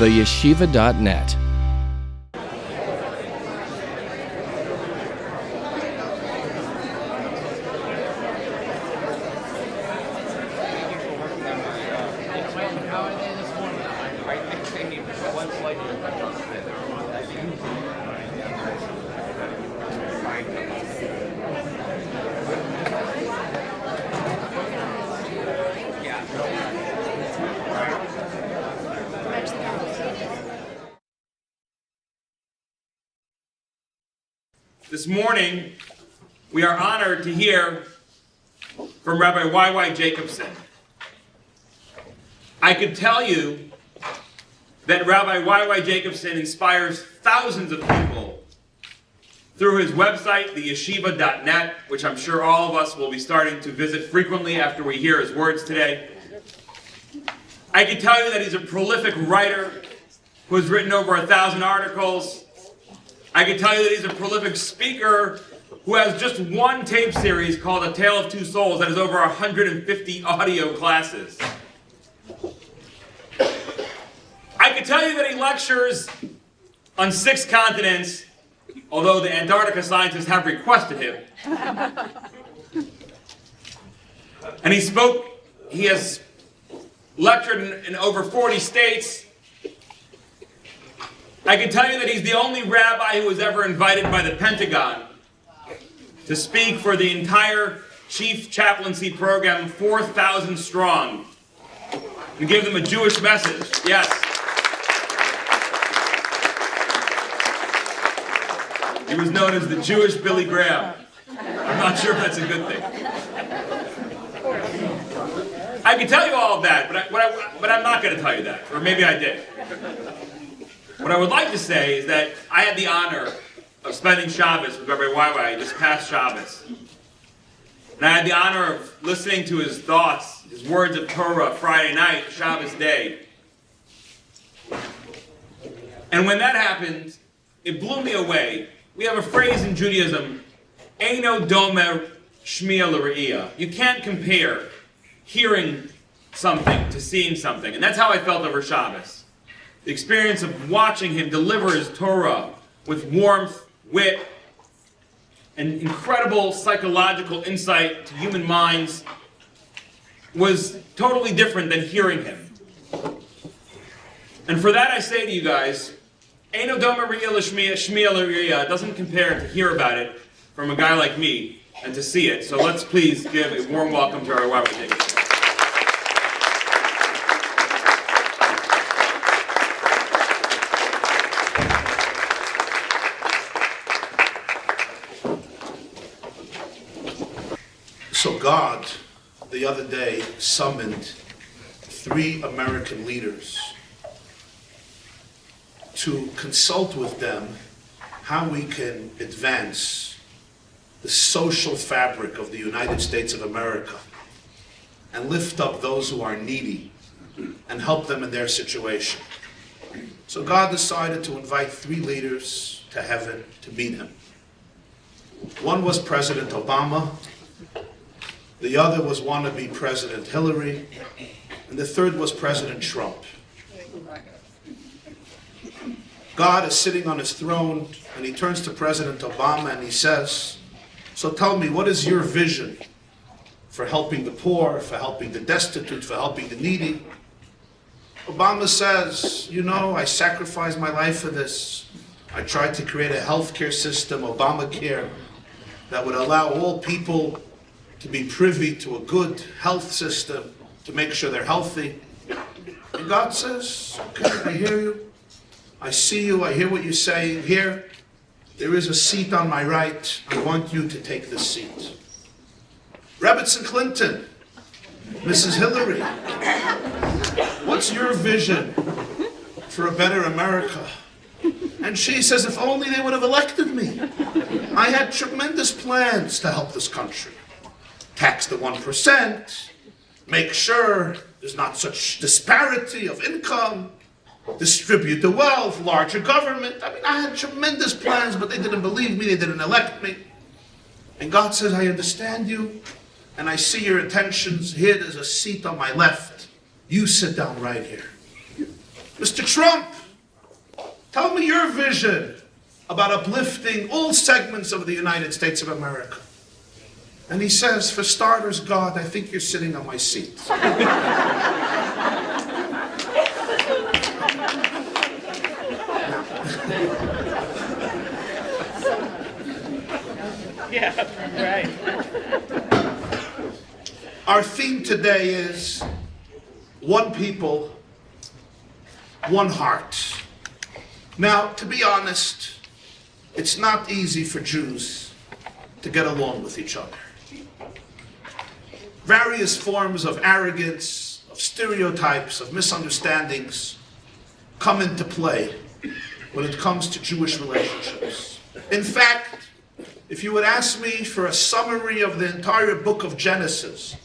theyeshiva.net. This morning, we are honored to hear from Rabbi YY Jacobson. I could tell you that Rabbi YY Jacobson inspires thousands of people through his website, theyeshiva.net, which I'm sure all of us will be starting to visit frequently after we hear his words today. I can tell you that he's a prolific writer who has written over 1,000 articles. I can tell you that he's a prolific speaker who has just one tape series called A Tale of Two Souls that has over 150 audio classes. I can tell you that he lectures on 6 continents, although the Antarctica scientists have requested him. And he has lectured in over 40 states. I can tell you that he's the only rabbi who was ever invited by the Pentagon to speak for the entire chief chaplaincy program, 4,000 strong, and give them a Jewish message. Yes. He was known as the Jewish Billy Graham. I'm not sure if that's a good thing. I can tell you all of that, but I'm not going to tell you that. Or maybe I did. What I would like to say is that I had the honor of spending Shabbos with Rabbi YY this past Shabbos. And I had the honor of listening to his thoughts, his words of Torah Friday night, Shabbos day. And when that happened, it blew me away. We have a phrase in Judaism, Eino domer shmiya l're'iyah. You can't compare hearing something to seeing something. And that's how I felt over Shabbos. The experience of watching him deliver his Torah with warmth, wit, and incredible psychological insight to human minds was totally different than hearing him. And for that I say to you guys, Eino domer shmiya l're'iyah. It doesn't compare to hear about it from a guy like me and to see it. So let's please give a warm welcome to our YY Jacobson. So God, the other day, summoned 3 American leaders to consult with them how we can advance the social fabric of the United States of America and lift up those who are needy and help them in their situation. So God decided to invite 3 leaders to heaven to meet him. One was President Obama. The other was wannabe President Hillary, and the third was President Trump. God is sitting on his throne, and he turns to President Obama and he says, so tell me, what is your vision for helping the poor, for helping the destitute, for helping the needy? Obama says, you know, I sacrificed my life for this. I tried to create a healthcare system, Obamacare, that would allow all people to be privy to a good health system, to make sure they're healthy. And God says, okay, I hear you. I see you, I hear what you're saying. Here, there is a seat on my right. I want you to take this seat. Rebbetzin Clinton, Mrs. Hillary, what's your vision for a better America? And she says, if only they would have elected me. I had tremendous plans to help this country. Tax the 1%, make sure there's not such disparity of income, distribute the wealth, larger government. I mean, I had tremendous plans, but they didn't believe me, they didn't elect me. And God says, I understand you, and I see your intentions. Here, there's a seat on my left. You sit down right here. Mr. Trump, tell me your vision about uplifting all segments of the United States of America. And he says, for starters, God, I think you're sitting on my seat. Yeah, right. Our theme today is one people, one heart. Now, to be honest, it's not easy for Jews to get along with each other. Various forms of arrogance, of stereotypes, of misunderstandings come into play when it comes to Jewish relationships. In fact, if you would ask me for a summary of the entire book of Genesis,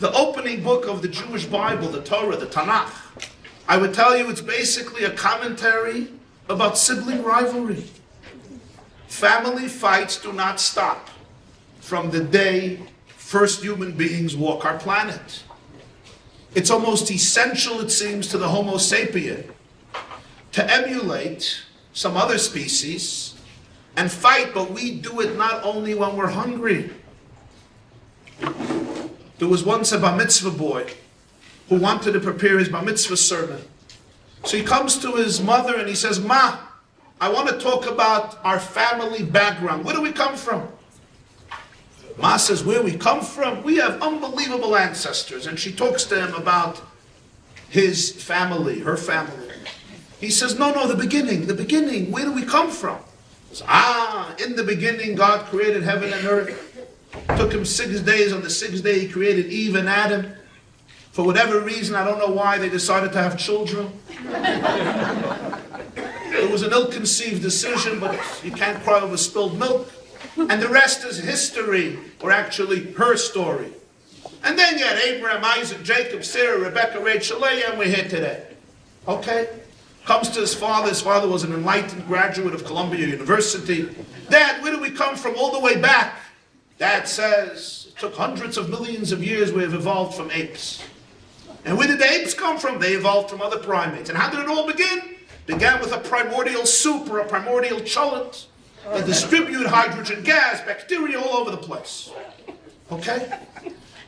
the opening book of the Jewish Bible, the Torah, the Tanakh, I would tell you it's basically a commentary about sibling rivalry. Family fights do not stop from the day first human beings walk our planet. It's almost essential, it seems, to the Homo sapien to emulate some other species and fight, but we do it not only when we're hungry. There was once a bar mitzvah boy who wanted to prepare his bar mitzvah sermon. So he comes to his mother and he says, Ma, I want to talk about our family background. Where do we come from? Ma says, where we come from? We have unbelievable ancestors. And she talks to him about his family, her family. He says, no, the beginning, where do we come from? He says, in the beginning God created heaven and earth. Took him 6 days. On the 6th day he created Eve and Adam. For whatever reason, I don't know why, they decided to have children. It was an ill-conceived decision, but you can't cry over spilled milk. And the rest is history, or actually her story. And then you had Abraham, Isaac, Jacob, Sarah, Rebecca, Rachel, Leah, and we're here today. Okay? Comes to his father. His father was an enlightened graduate of Columbia University. Dad, where do we come from all the way back? Dad says, it took hundreds of millions of years we have evolved from apes. And where did the apes come from? They evolved from other primates. And how did it all begin? Began with a primordial soup or a primordial cholent that distribute hydrogen gas, bacteria all over the place. Okay?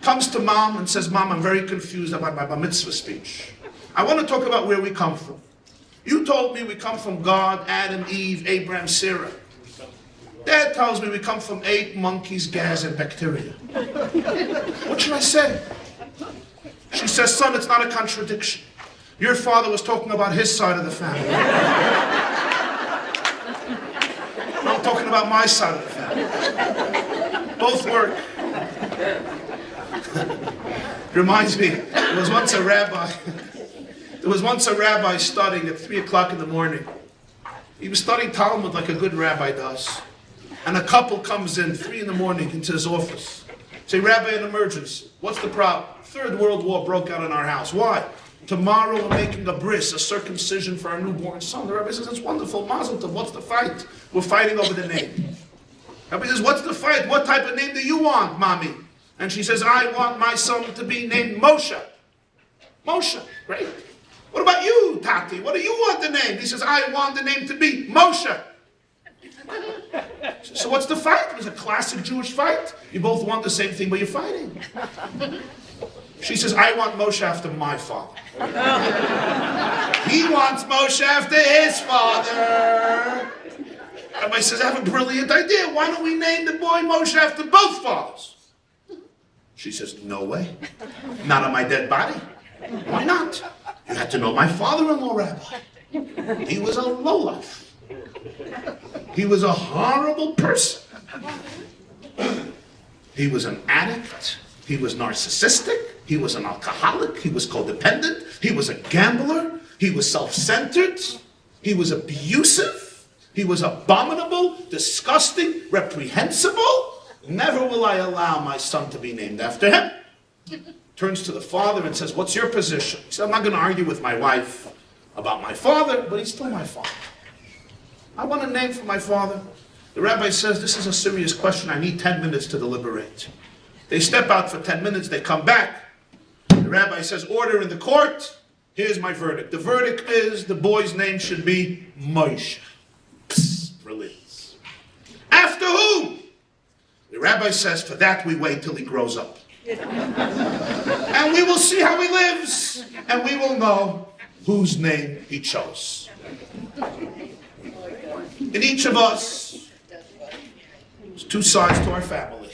Comes to mom and says, Mom, I'm very confused about my bar mitzvah speech. I want to talk about where we come from. You told me we come from God, Adam, Eve, Abraham, Sarah. Dad tells me we come from ape, monkeys, gas, and bacteria. What should I say? She says, son, it's not a contradiction. Your father was talking about his side of the family. I'm talking about my side of the family. Both work. Reminds me, there was once a rabbi studying at 3 o'clock in the morning. He was studying Talmud like a good rabbi does. And a couple comes in 3 in the morning into his office. Say, Rabbi, an emergency. What's the problem? Third World War broke out in our house. Why? Tomorrow we're making a bris, a circumcision for our newborn son. The rabbi says, it's wonderful, Mazel Tov. What's the fight? We're fighting over the name. The rabbi says, what's the fight? What type of name do you want, mommy? And she says, I want my son to be named Moshe. Moshe, great. What about you, Tati? What do you want the name? He says, I want the name to be Moshe. So what's the fight? It's a classic Jewish fight. You both want the same thing, but you're fighting. She says, I want Moshe after my father. He wants Moshe after his father. Rabbi says, I have a brilliant idea. Why don't we name the boy Moshe after both fathers? She says, no way. Not on my dead body. Why not? You had to know my father-in-law, Rabbi. He was a lowlife. He was a horrible person. He was an addict. He was narcissistic. He was an alcoholic. He was codependent. He was a gambler. He was self-centered. He was abusive. He was abominable, disgusting, reprehensible. Never will I allow my son to be named after him. Turns to the father and says, what's your position? He said, I'm not going to argue with my wife about my father, but he's still my father. I want a name for my father. The rabbi says, this is a serious question. I need 10 minutes to deliberate. They step out for 10 minutes. They come back. The rabbi says, order in the court. here's my verdict. The verdict is the boy's name should be Moshe. Psst, brilliant. After whom? The rabbi says, for that we wait till he grows up. And we will see how he lives. And we will know whose name he chose. In each of us, there's two sides to our family.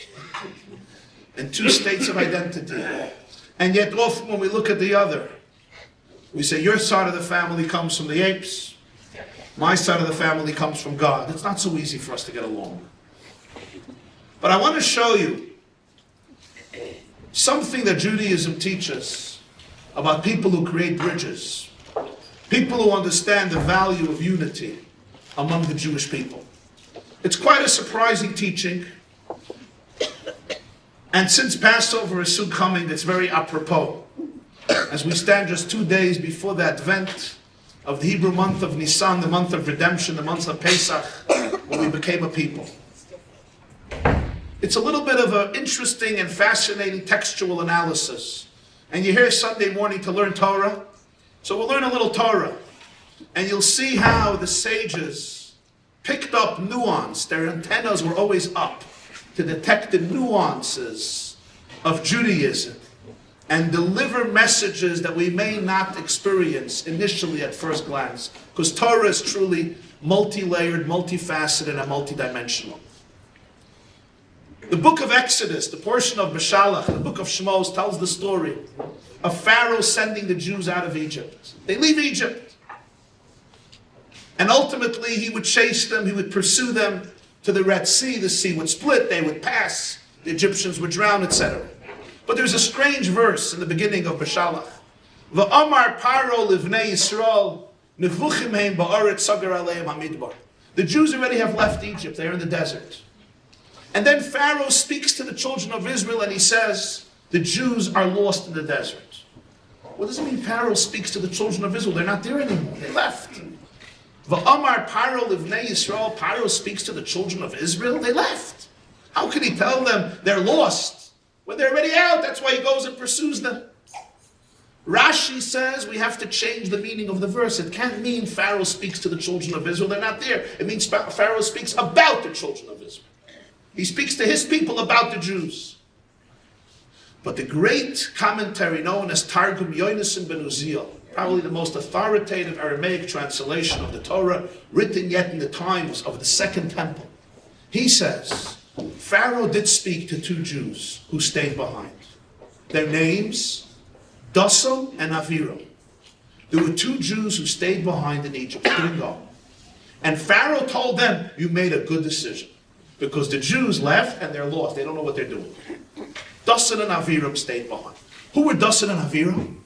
And two states of identity. And yet often when we look at the other, we say, your side of the family comes from the apes. My side of the family comes from God. It's not so easy for us to get along. But I want to show you something that Judaism teaches about people who create bridges. People who understand the value of unity among the Jewish people. It's quite a surprising teaching. And since Passover is soon coming, it's very apropos. As we stand just 2 days before the advent of the Hebrew month of Nisan, the month of redemption, the month of Pesach, when we became a people. It's a little bit of an interesting and fascinating textual analysis. And you're here Sunday morning to learn Torah. So we'll learn a little Torah. And you'll see how the sages picked up nuance. Their antennas were always up to detect the nuances of Judaism and deliver messages that we may not experience initially at first glance. Because Torah is truly multi-layered, multifaceted, and multidimensional. The book of Exodus, the portion of Beshalach, the book of Shmos, tells the story of Pharaoh sending the Jews out of Egypt. They leave Egypt. And ultimately he would chase them, he would pursue them to the Red Sea. The sea would split, they would pass, the Egyptians would drown, etc. But there's a strange verse in the beginning of Beshalach. V'amar paro livnei Yisrael nevuchim heim ba'aretz sagar aleim hamidbar. The Jews already have left Egypt, they're in the desert. And then Pharaoh speaks to the children of Israel and he says, the Jews are lost in the desert. What does it mean Pharaoh speaks to the children of Israel? They're not there anymore, they left. V'amar paro livnei Yisrael, Pharaoh speaks to the children of Israel, they left. How can he tell them they're lost when they're already out? That's why he goes and pursues them. Rashi says we have to change the meaning of the verse. It can't mean Pharaoh speaks to the children of Israel, they're not there. It means Pharaoh speaks about the children of Israel. He speaks to his people about the Jews. But the great commentary known as Targum Yonasan ben Uziel, probably the most authoritative Aramaic translation of the Torah, written yet in the times of the Second Temple, he says, Pharaoh did speak to two Jews who stayed behind. Their names, Dasam and Aviram. There were two Jews who stayed behind in Egypt, didn't go. And Pharaoh told them, you made a good decision. Because the Jews left and they're lost. They don't know what they're doing. Dasan and Aviram stayed behind. Who were Dasan and Aviram?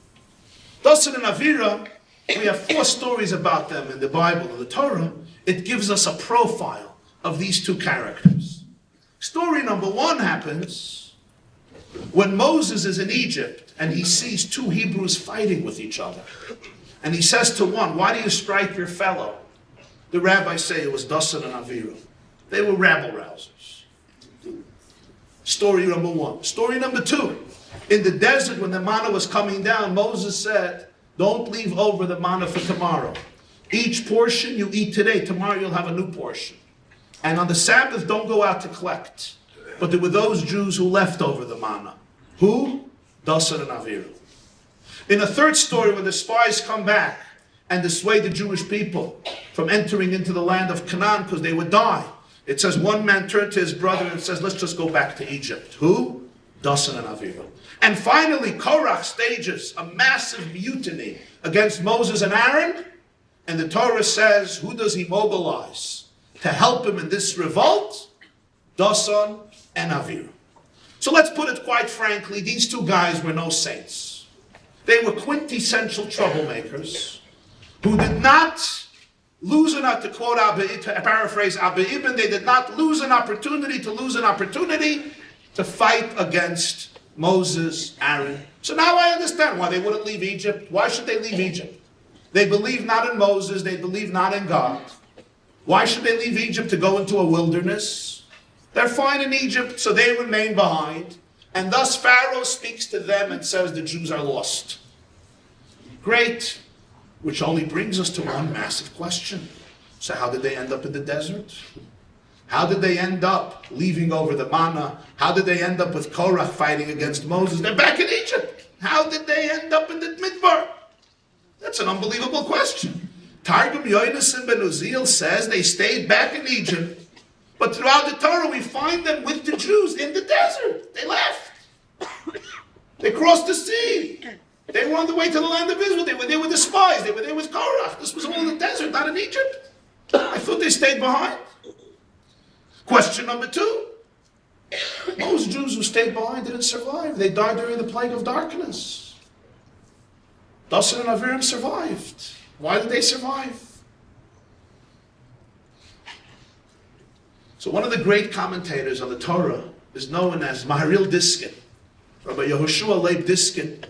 Dasan and Aviram, we have 4 stories about them in the Bible and the Torah. It gives us a profile of these two characters. Story number 1 happens when Moses is in Egypt and he sees 2 Hebrews fighting with each other. And he says to one, why do you strike your fellow? The rabbis say it was Dasan and Aviram. They were rabble-rousers. Story number 1. Story number 2. In the desert, when the manna was coming down, Moses said, don't leave over the manna for tomorrow. Each portion you eat today, tomorrow you'll have a new portion. And on the Sabbath, don't go out to collect. But there were those Jews who left over the manna. Who? Dasan and Aviram. In a third story, when the spies come back and dissuade the Jewish people from entering into the land of Canaan because they would die, it says one man turned to his brother and says, let's just go back to Egypt. Who? Dasan and Aviram. And finally, Korach stages a massive mutiny against Moses and Aaron. And the Torah says, who does he mobilize to help him in this revolt? Dasan and Aviram. So let's put it quite frankly, these two guys were no saints. They were quintessential troublemakers who did not lose enough, to quote to paraphrase Abba Ibn, they did not lose an opportunity to fight against Moses, Aaron. So now I understand why they wouldn't leave Egypt. Why should they leave Egypt? They believe not in Moses, they believe not in God. Why should they leave Egypt to go into a wilderness? They're fine in Egypt, so they remain behind. And thus Pharaoh speaks to them and says the Jews are lost. Great. Which only brings us to one massive question. So how did they end up in the desert? How did they end up leaving over the manna? How did they end up with Korach fighting against Moses? They're back in Egypt. How did they end up in the Midbar? That's an unbelievable question. Targum Yonasan ben Uziel says they stayed back in Egypt, but throughout the Torah we find them with the Jews in the desert. They left. They crossed the sea. They were on the way to the land of Israel. They were there with the spies. They were there with Korach. This was all in the desert, not in Egypt. I thought they stayed behind. Question number 2. Most Jews who stayed behind didn't survive. They died during the plague of darkness. Dasan and Aviram survived. Why did they survive? So one of the great commentators on the Torah is known as Maharil Diskin. Rabbi Yehoshua Leib Diskin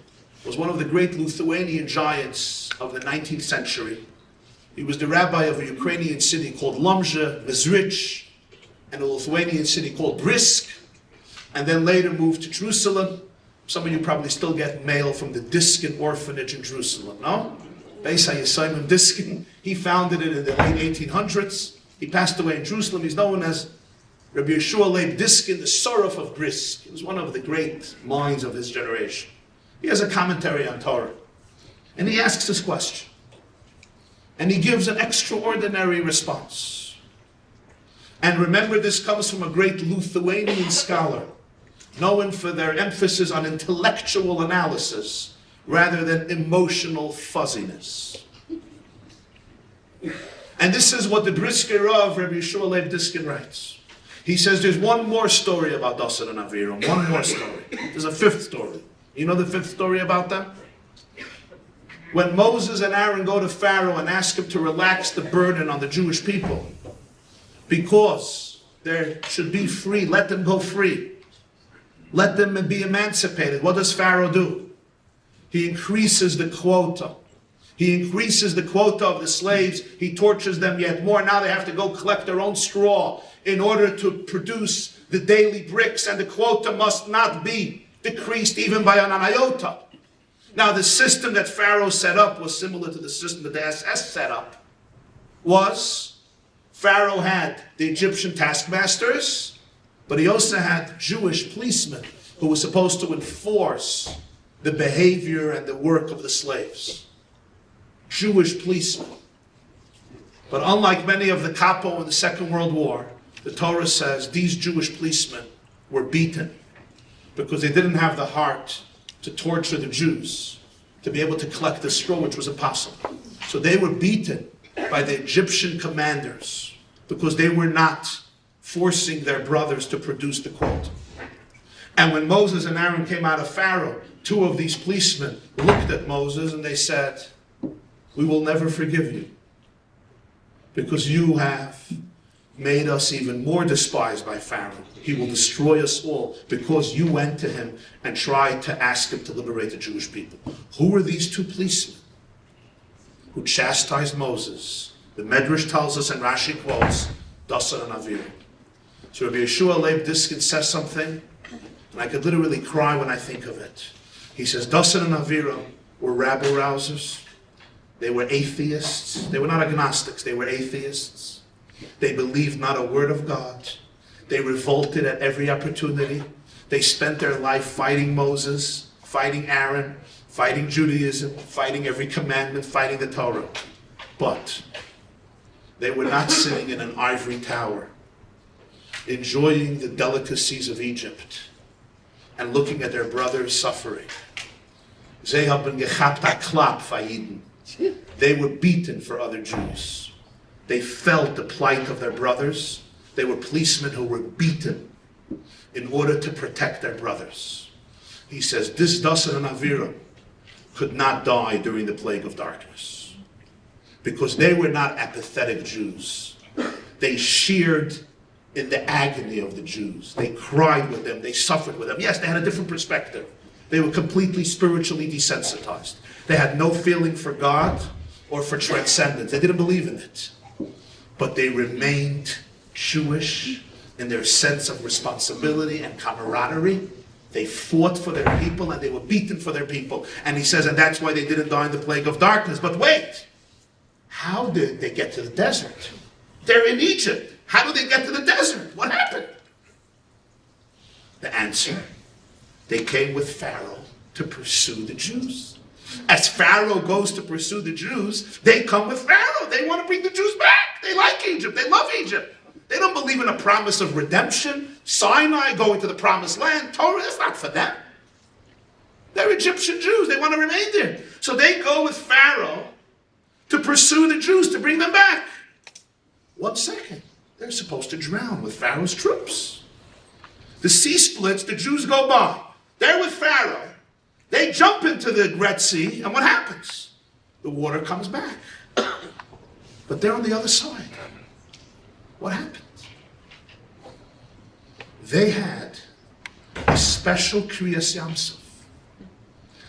was one of the great Lithuanian giants of the 19th century. He was the rabbi of a Ukrainian city called Lomzha, Mezrich, and a Lithuanian city called Brisker, and then later moved to Jerusalem. Some of you probably still get mail from the Diskin orphanage in Jerusalem, no? Beis HaYisayim Diskin. He founded it in the late 1800s. He passed away in Jerusalem. He's known as Rabbi Yeshua Leib Diskin, the Soraf of Brisker. He was one of the great minds of his generation. He has a commentary on Torah. And he asks this question. And he gives an extraordinary response. And remember, this comes from a great Lithuanian scholar, known for their emphasis on intellectual analysis rather than emotional fuzziness. And this is what the Brisker of Rabbi Yeshua Leib Diskin writes. He says there's one more story about Dasan and Aviram, one more story. There's a 5th story. You know the 5th story about them? When Moses and Aaron go to Pharaoh and ask him to relax the burden on the Jewish people, because they should be free, let them go free. Let them be emancipated. What does Pharaoh do? He increases the quota. He increases the quota of the slaves. He tortures them yet more. Now they have to go collect their own straw in order to produce the daily bricks, and the quota must not be decreased even by an iota. Now the system that Pharaoh set up was similar to the system that the SS set up. Pharaoh had the Egyptian taskmasters, but he also had Jewish policemen who were supposed to enforce the behavior and the work of the slaves. Jewish policemen. But unlike many of the capo in the Second World War, the Torah says these Jewish policemen were beaten because they didn't have the heart to torture the Jews, to be able to collect the straw, which was impossible. So they were beaten by the Egyptian commanders because they were not forcing their brothers to produce the quota. And when Moses and Aaron came out of Pharaoh, 2 of these policemen looked at Moses and they said, "We will never forgive you because you have made us even more despised by Pharaoh. He will destroy us all because you went to him and tried to ask him to liberate the Jewish people." Who were these 2 policemen who chastised Moses? The Medrash tells us, and Rashi quotes, Dasan and Aviram. So Rabbi Yeshua Leib Diskin says something, and I could literally cry when I think of it. He says, Dasan and Aviram were rabble-rousers. They were atheists. They were not agnostics. They were atheists. They believed not a word of God. They revolted at every opportunity. They spent their life fighting Moses, fighting Aaron, fighting Judaism, fighting every commandment, fighting the Torah. But they were not sitting in an ivory tower, enjoying the delicacies of Egypt and looking at their brothers suffering. They were beaten for other Jews. They felt the plight of their brothers. They were policemen who were beaten in order to protect their brothers. He says, this Dasan and Aviram could not die during the plague of darkness because they were not apathetic Jews. They shared in the agony of the Jews. They cried with them. They suffered with them. Yes, they had a different perspective. They were completely spiritually desensitized. They had no feeling for God or for transcendence. They didn't believe in it. But they remained Jewish in their sense of responsibility and camaraderie They fought for their people and they were beaten for their people. And he says, and that's why they didn't die in the plague of darkness. But wait, how did they get to the desert? They're in Egypt. How did they get to the desert? What happened? The answer, they came with Pharaoh to pursue the Jews. As Pharaoh goes to pursue the Jews, they come with Pharaoh. They want to bring the Jews back. They like Egypt. They love Egypt. They don't believe in a promise of redemption. Sinai, going to the promised land. Torah, that's not for them. They're Egyptian Jews. They want to remain there. So they go with Pharaoh to pursue the Jews, to bring them back. 1 second. They're supposed to drown with Pharaoh's troops. The sea splits. The Jews go by. They're with Pharaoh. They jump into the Red Sea, and what happens? The water comes back. But they're on the other side. What happened? They had a special Kriyas Yamsuf.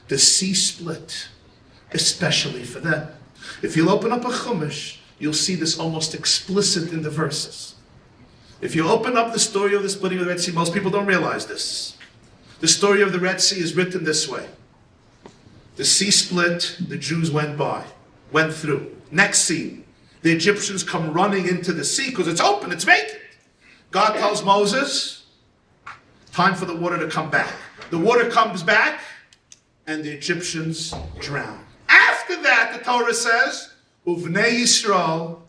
The sea split, especially for them. If you'll open up a Chumash, you'll see this almost explicit in the verses. If you open up the story of the splitting of the Red Sea, most people don't realize this. The story of the Red Sea is written this way. The sea split, the Jews went through. Next scene, the Egyptians come running into the sea because it's open, it's vacant. God tells Moses, time for the water to come back. The water comes back, and the Egyptians drown. After that, the Torah says, Uvnei Yisrael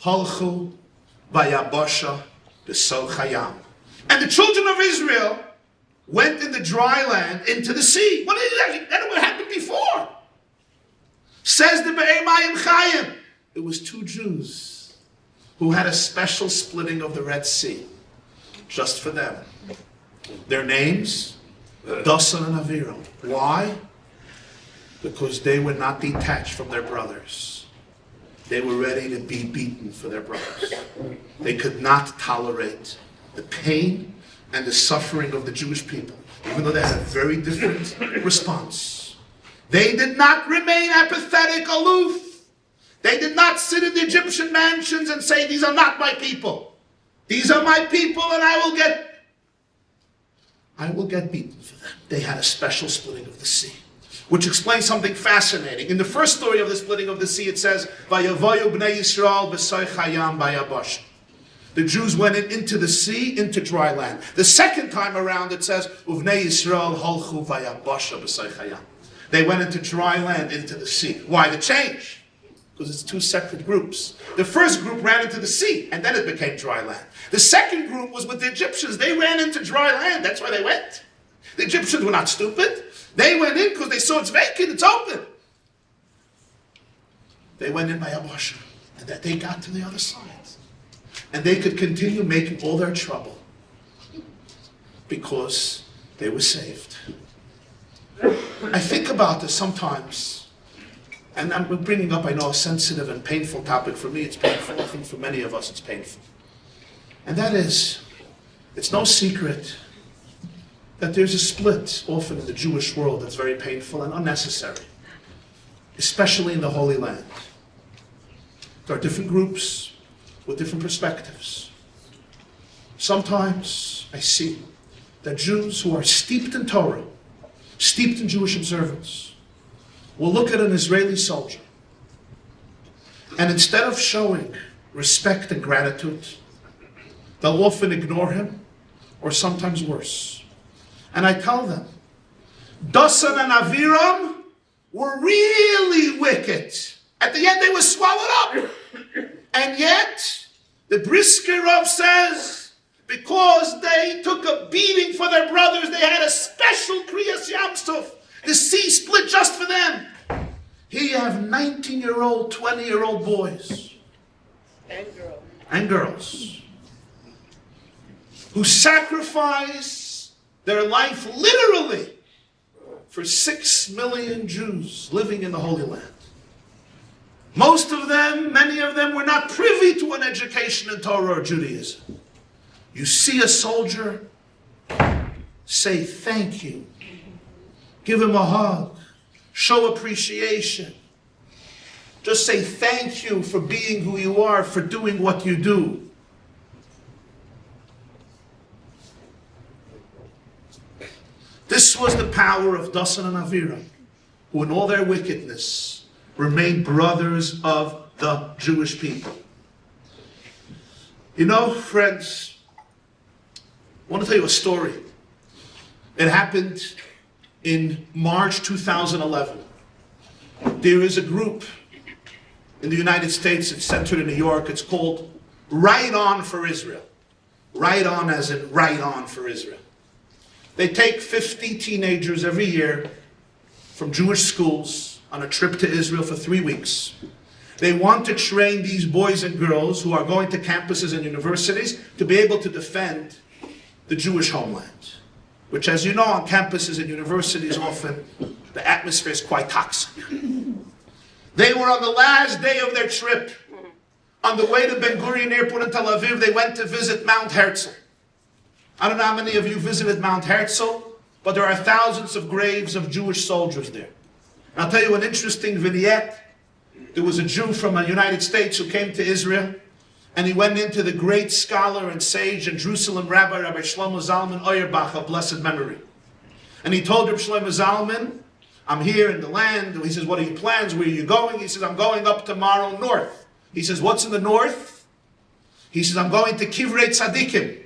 halchu bayabasha b'sol chayam. And the children of Israel went in the dry land into the sea. What is that? That's what happened before. Says the Be'er Mayim Chaim. It was 2 Jews who had a special splitting of the Red Sea, just for them. Their names, Dasan and Aviram. Why? Because they were not detached from their brothers. They were ready to be beaten for their brothers. They could not tolerate the pain and the suffering of the Jewish people, even though they had a very different response. They did not remain apathetic, aloof. They did not sit in the Egyptian mansions and say, these are not my people. These are my people, and I will get beaten for them. They had a special splitting of the sea, which explains something fascinating. In the first story of the splitting of the sea, it says, Vayavoyu b'nei Yisrael b'soy chayam bayabash. The Jews went into the sea, into dry land. The second time around, it says, Uvnei Yisrael halchu vayabasha b'soy chayam. They went into dry land, into the sea. Why the change? Because it's 2 separate groups. The first group ran into the sea, and then it became dry land. The second group was with the Egyptians. They ran into dry land. That's why they went. The Egyptians were not stupid. They went in because they saw it's vacant, it's open. They went in by Yabasha, and that they got to the other side. And they could continue making all their trouble because they were saved. I think about this sometimes, and I'm bringing up, I know, a sensitive and painful topic. For me, it's painful. I think for many of us, it's painful. And that is, it's no secret that there's a split often in the Jewish world that's very painful and unnecessary, especially in the Holy Land. There are different groups with different perspectives. Sometimes I see that Jews who are steeped in Torah, steeped in Jewish observance, will look at an Israeli soldier, and instead of showing respect and gratitude, they'll often ignore him, or sometimes worse. And I tell them, Dasan and Aviram were really wicked. At the end, they were swallowed up. And yet, the Brisker says, because they took a beating for their brothers, they had a special Kriyas Yamsuf. The sea split just for them. Here you have 19-year-old, 20-year-old boys. And girls. Who sacrifice their life literally for 6 million Jews living in the Holy Land. Most of them, many of them, were not privy to an education in Torah or Judaism. You see a soldier, say thank you. Give him a hug. Show appreciation. Just say thank you for being who you are, for doing what you do. This was the power of Dasan and Aviram, who in all their wickedness remained brothers of the Jewish people. You know, friends, I want to tell you a story. It happened in March 2011. There is a group in the United States, it's centered in New York, it's called Right On for Israel. Right On as in right on for Israel. They take 50 teenagers every year from Jewish schools on a trip to Israel for 3 weeks. They want to train these boys and girls who are going to campuses and universities to be able to defend the Jewish homeland, which, as you know, on campuses and universities often the atmosphere is quite toxic. They were on the last day of their trip. On the way to Ben Gurion Airport in Tel Aviv, they went to visit Mount Herzl. I don't know how many of you visited Mount Herzl, but there are thousands of graves of Jewish soldiers there. And I'll tell you an interesting vignette. There was a Jew from the United States who came to Israel, and he went into the great scholar and sage and Jerusalem Rabbi Shlomo Zalman Auerbach of blessed memory. And he told Rabbi Shlomo Zalman, I'm here in the land. He says, what are your plans? Where are you going? He says, I'm going up tomorrow north. He says, what's in the north? He says, I'm going to Kivrei Tzadikim,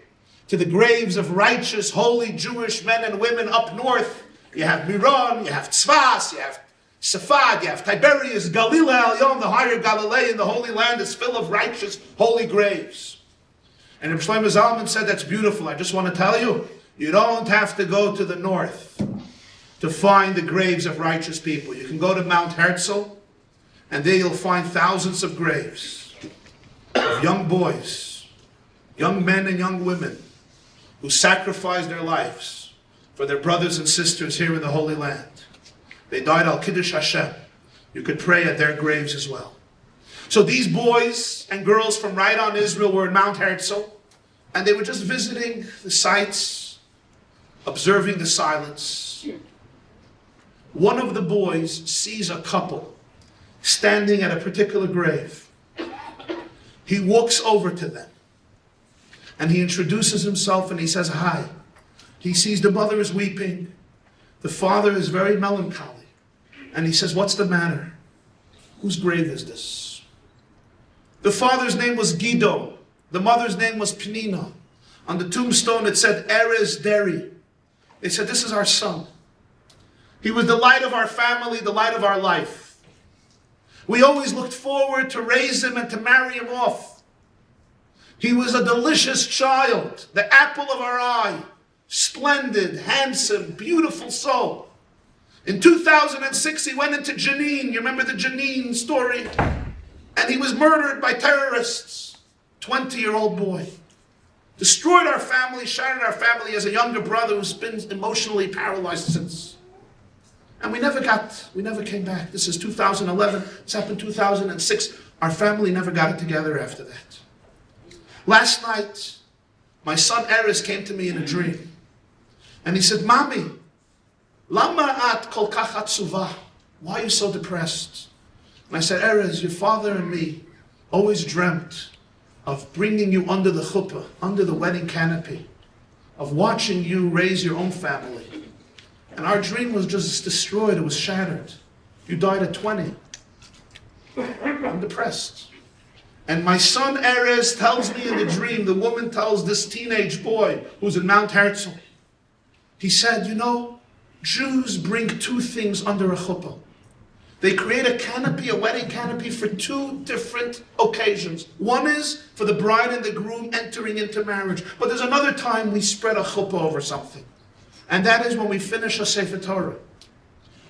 to the graves of righteous, holy Jewish men and women up north. You have Miron, you have Tzfas, you have Safad, you have Tiberias, Galilei Elyon, the higher Galilee, the Holy Land is full of righteous, holy graves. And Rabbi Shlomo Zalman said, that's beautiful. I just want to tell you, you don't have to go to the north to find the graves of righteous people. You can go to Mount Herzl, and there you'll find thousands of graves of young boys, young men and young women who sacrificed their lives for their brothers and sisters here in the Holy Land. They died al Kiddush Hashem. You could pray at their graves as well. So these boys and girls from Right On Israel were in Mount Herzl, and they were just visiting the sites, observing the silence. One of the boys sees a couple standing at a particular grave. He walks over to them, and he introduces himself, and he says, hi. He sees the mother is weeping. The father is very melancholy. And he says, what's the matter? Whose grave is this? The father's name was Guido. The mother's name was Penina. On the tombstone it said, Erez Deri. They said, this is our son. He was the light of our family, the light of our life. We always looked forward to raise him and to marry him off. He was a delicious child, the apple of our eye, splendid, handsome, beautiful soul. In 2006, he went into Jenin. You remember the Jenin story? And he was murdered by terrorists. 20-year-old boy. Destroyed our family, shattered our family as a younger brother who's been emotionally paralyzed since. And we never came back. This is 2011. This happened 2006. Our family never got it together after that. Last night, my son Erez came to me in a dream. And he said, Mommy, lama at kol kach atzuva? Why are you so depressed? And I said, Erez, your father and me always dreamt of bringing you under the chuppah, under the wedding canopy, of watching you raise your own family. And our dream was just destroyed. It was shattered. You died at 20. I'm depressed. And my son Erez tells me in the dream, the woman tells this teenage boy who's in Mount Herzl, he said, you know, Jews bring two things under a chuppah. They create a canopy, a wedding canopy, for two different occasions. One is for the bride and the groom entering into marriage. But there's another time we spread a chuppah over something. And that is when we finish a Sefer Torah.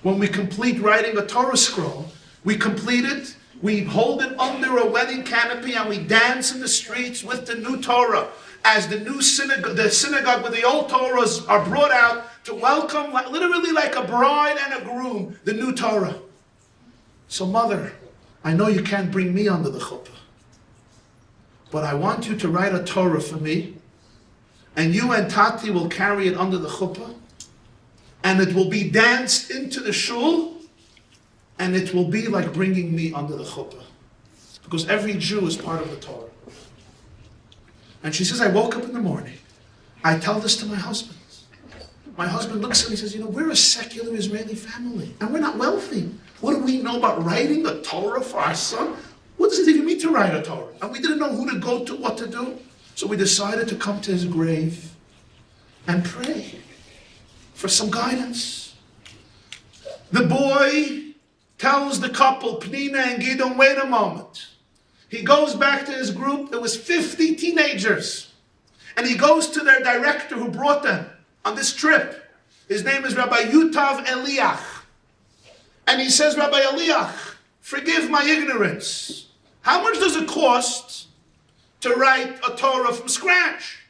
When we complete writing a Torah scroll, we complete it, we hold it under a wedding canopy, and we dance in the streets with the new Torah. As the new synagogue, the synagogue with the old Torahs are brought out to welcome, literally like a bride and a groom, the new Torah. So mother, I know you can't bring me under the chuppah, but I want you to write a Torah for me, and you and Tati will carry it under the chuppah, and it will be danced into the shul, and it will be like bringing me under the chuppah. Because every Jew is part of the Torah. And she says, I woke up in the morning, I tell this to my husband. My husband looks at me and says, we're a secular Israeli family, and we're not wealthy. What do we know about writing a Torah for our son? What does it even mean to write a Torah? And we didn't know who to go to, what to do. So we decided to come to his grave and pray for some guidance. The boy tells the couple, Pnina and Gidon, wait a moment. He goes back to his group. There was 50 teenagers. And he goes to their director who brought them on this trip. His name is Rabbi Yutav Eliach. And he says, Rabbi Eliach, forgive my ignorance. How much does it cost to write a Torah from scratch?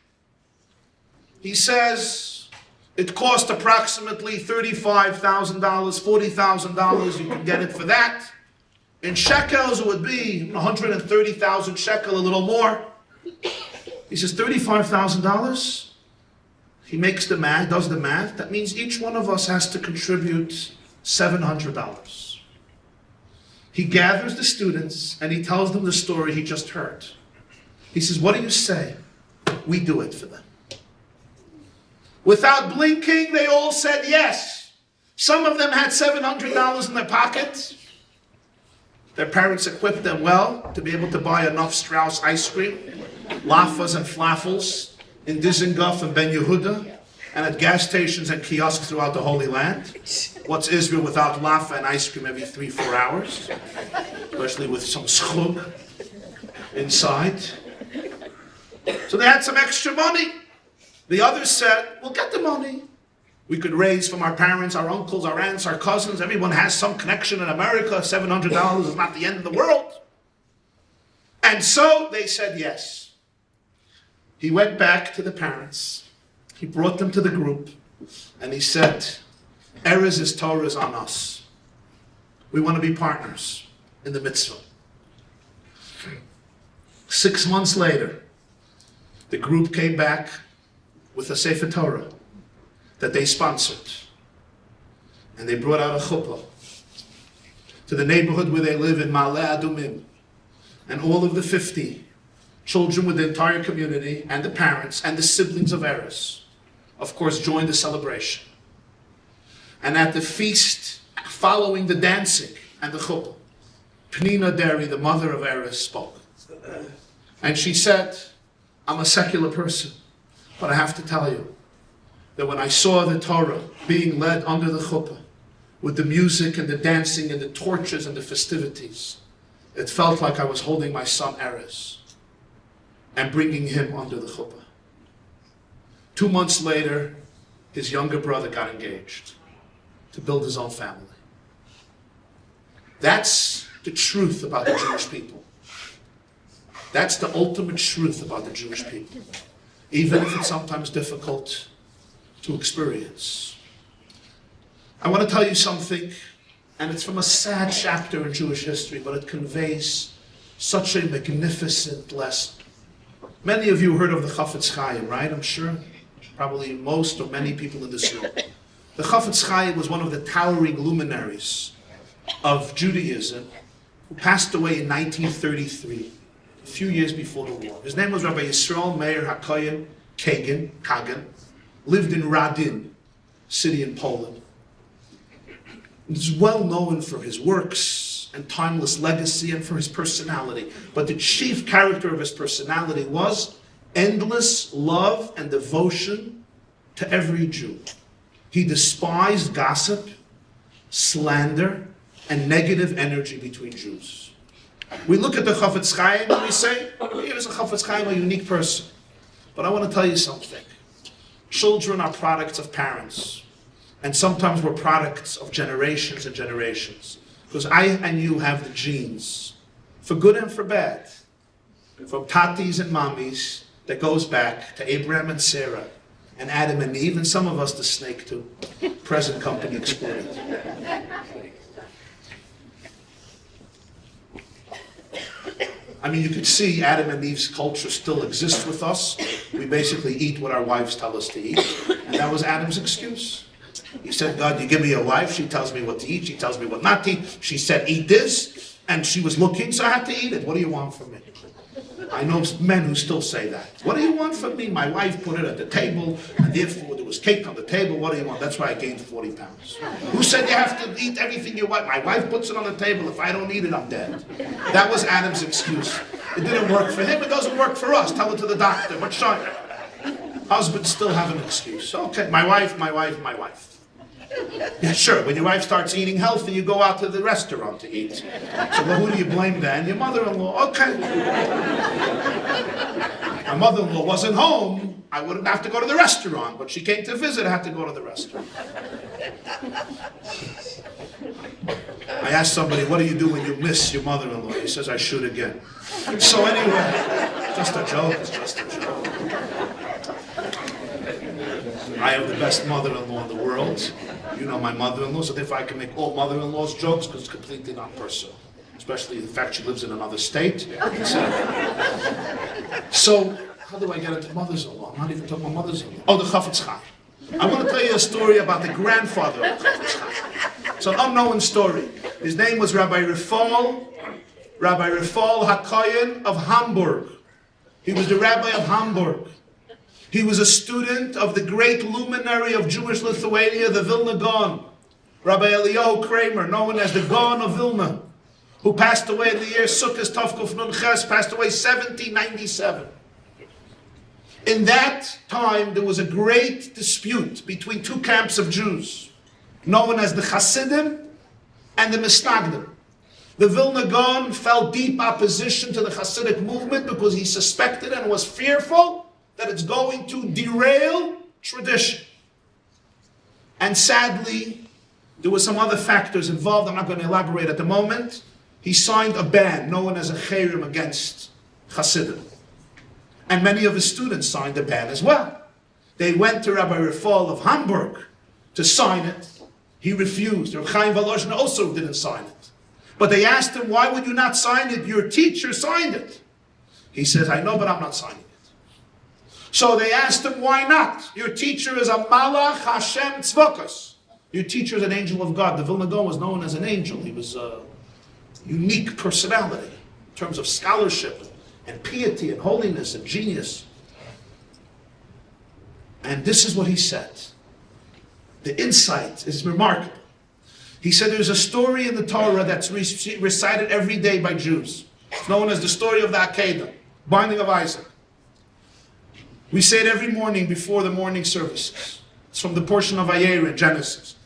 He says, it cost approximately $35,000, $40,000. You can get it for that. In shekels, it would be 130,000 shekel, a little more. He says, $35,000. He makes the math, does the math. That means each one of us has to contribute $700. He gathers the students and he tells them the story he just heard. He says, what do you say? We do it for them. Without blinking, they all said yes. Some of them had $700 in their pockets. Their parents equipped them well to be able to buy enough Strauss ice cream, lafas and flaffles in Dizengoff and Ben Yehuda, and at gas stations and kiosks throughout the Holy Land. What's Israel without lafa and ice cream every 3-4 hours? Especially with some schug inside. So they had some extra money. The others said, we'll get the money. We could raise from our parents, our uncles, our aunts, our cousins. Everyone has some connection in America. $700 is not the end of the world. And so they said yes. He went back to the parents. He brought them to the group. And he said, Erez's Torah is on us. We want to be partners in the mitzvah. 6 months later, the group came back with a Sefer Torah that they sponsored. And they brought out a chuppah to the neighborhood where they live in Ma'ale Adumim. And all of the 50 children with the entire community and the parents and the siblings of Erez, of course, joined the celebration. And at the feast, following the dancing and the chuppah, Pnina Derry, the mother of Erez, spoke. And she said, I'm a secular person, but I have to tell you that when I saw the Torah being led under the chuppah, with the music and the dancing and the torches and the festivities, it felt like I was holding my son Erez and bringing him under the chuppah. 2 months later, his younger brother got engaged to build his own family. That's the truth about the Jewish people. That's the ultimate truth about the Jewish people, even if it's sometimes difficult to experience. I want to tell you something, and it's from a sad chapter in Jewish history, but it conveys such a magnificent lesson. Many of you heard of the Chofetz Chaim, right? I'm sure probably most or many people in this room. The Chofetz Chaim was one of the towering luminaries of Judaism who passed away in 1933, a few years before the war. His name was Rabbi Yisrael Meir HaKohen Kagan, lived in Radin, city in Poland. He's well known for his works and timeless legacy and for his personality. But the chief character of his personality was endless love and devotion to every Jew. He despised gossip, slander, and negative energy between Jews. We look at the Chofetz Chaim and we say, here's a Chofetz Chaim, a unique person. But I want to tell you something. Children are products of parents. And sometimes we're products of generations and generations. Because I and you have the genes, for good and for bad, from tatis and mommies, that goes back to Abraham and Sarah, and Adam and Eve, and some of us the snake too. Present company excluded. I mean, you could see Adam and Eve's culture still exists with us. We basically eat what our wives tell us to eat. And that was Adam's excuse. He said, God, you give me a wife, she tells me what to eat, she tells me what not to eat. She said, eat this, And she was looking, so I had to eat it. What do you want from me? I know men who still say that. What do you want from me? My wife put it at the table, and therefore there was cake on the table. What do you want? That's why I gained 40 pounds. Who said you have to eat everything you want? My wife puts it on the table. If I don't eat it, I'm dead. That was Adam's excuse. It didn't work for him. It doesn't work for us. Tell it to the doctor. But husbands still have an excuse. Okay, my wife. Yeah, sure. When your wife starts eating healthy, you go out to the restaurant to eat. So well, who do you blame then? Your mother-in-law. Okay. My mother-in-law wasn't home. I wouldn't have to go to the restaurant. But she came to visit. I had to go to the restaurant. I asked somebody, what do you do when you miss your mother-in-law? He says, I shoot again. So anyway, just a joke. It's just a joke. I have the best mother-in-law in the world. You know my mother-in-law, so if I can make all mother-in-laws jokes, because it's completely not personal. Especially the fact she lives in another state. So, how do I get into mothers-in-law? I'm not even talking about mothers-in-law. Oh, the Chofetz Chaim. I want to tell you a story about the grandfather of Chofetz Chaim. It's an unknown story. His name was Rabbi Rifal HaKoyen of Hamburg. He was the rabbi of Hamburg. He was a student of the great luminary of Jewish Lithuania, the Vilna Gaon, Rabbi Eliyahu Kramer, known as the Gaon of Vilna, who passed away in the year Sukkot Tovkuf Nun Ches, passed away 1797. In that time, there was a great dispute between two camps of Jews, known as the Hasidim and the Misnagdim. The Vilna Gaon felt deep opposition to the Hasidic movement because he suspected and was fearful that it's going to derail tradition. And sadly, there were some other factors involved. I'm not going to elaborate at the moment. He signed a ban known as a cherem against Hasidim. And many of his students signed a ban as well. They went to Rabbi Rifal of Hamburg to sign it. He refused. Rabbi Chaim also didn't sign it. But they asked him, why would you not sign it? Your teacher signed it. He says, I know, but I'm not signing it. So they asked him, why not? Your teacher is a Malach Hashem Tzvokos. Your teacher is an angel of God. The Vilna Gaon was known as an angel. He was a unique personality in terms of scholarship and piety and holiness and genius. And this is what he said. The insight is remarkable. He said there's a story in the Torah that's recited every day by Jews. It's known as the story of the Akedah, binding of Isaac. We say it every morning before the morning services. It's from the portion of Vayera in Genesis.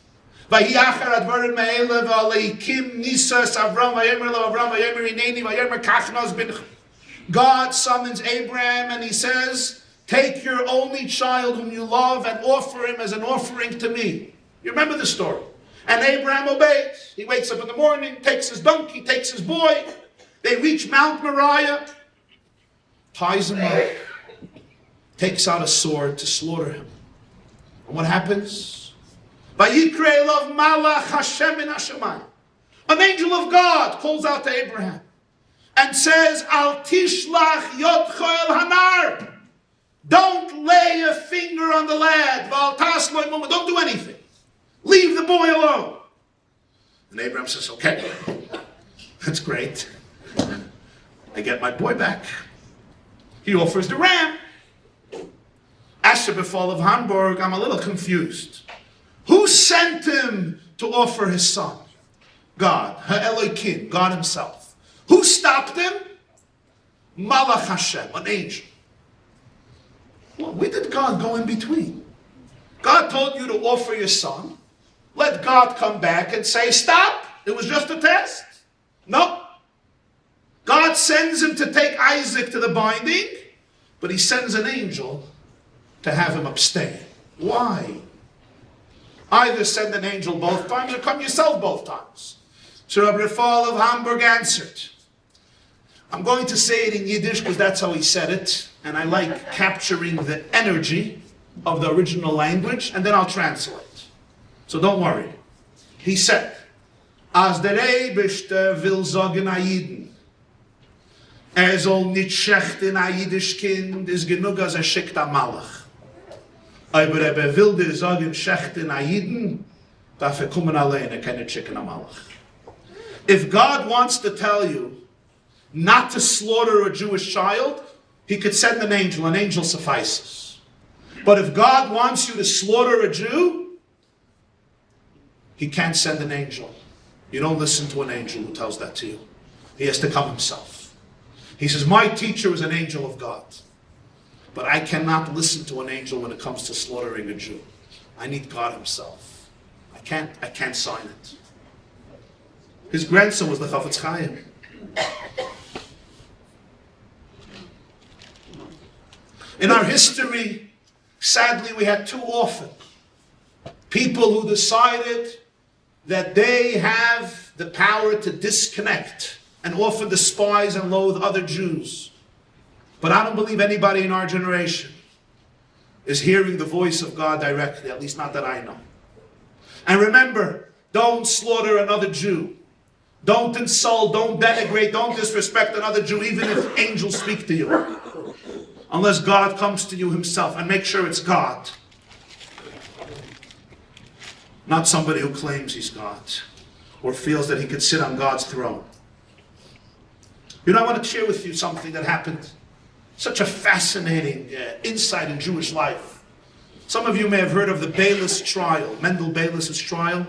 God summons Abraham and he says, take your only child whom you love and offer him as an offering to me. You remember the story? And Abraham obeys. He wakes up in the morning, takes his donkey, takes his boy. They reach Mount Moriah, ties him up, takes out a sword to slaughter him. And what happens? Vayikre elav malach Hashem min hashamayim. An angel of God calls out to Abraham and says, Al tishlach yodcho el hanar. Don't lay a finger on the lad. Val taslo imuma. Don't do anything. Leave the boy alone. And Abraham says, okay, that's great. I get my boy back. He offers the ram. Asher Befall of Hamburg, I'm a little confused. Who sent him to offer his son? God, Ha'elokim, God himself. Who stopped him? Malach Hashem, an angel. Well, where did God go in between? God told you to offer your son. Let God come back and say, stop, it was just a test. No. God sends him to take Isaac to the binding, but he sends an angel to have him abstain. Why? Either send an angel both times or come yourself both times. So Rabbi Rifal of Hamburg answered. I'm going to say it in Yiddish because that's how he said it, and I like capturing the energy of the original language, and then I'll translate. So don't worry. He said, As der Eibishter will sagen a Yiden, soll nicht schechten a Yiddish Kind, ist genug als schickt a Malach. Aber will dir sagen schechten a Yiden, darf kommen alleine, keine schicken a Malach. If God wants to tell you not to slaughter a Jewish child, he could send an angel suffices. But if God wants you to slaughter a Jew, he can't send an angel. You don't listen to an angel who tells that to you. He has to come himself. He says, my teacher is an angel of God. But I cannot listen to an angel when it comes to slaughtering a Jew. I need God himself. I can't sign it. His grandson was the Chofetz Chaim. In our history, sadly, we had too often people who decided that they have the power to disconnect and often despise and loathe other Jews. But I don't believe anybody in our generation is hearing the voice of God directly, at least not that I know. And remember, don't slaughter another Jew. Don't insult, don't denigrate, don't disrespect another Jew, even if angels speak to you. Unless God comes to you himself, and make sure it's God. Not somebody who claims he's God or feels that he could sit on God's throne. You know, I want to share with you something that happened. Such a fascinating insight in Jewish life. Some of you may have heard of the Bayless trial, Mendel Bayless's trial.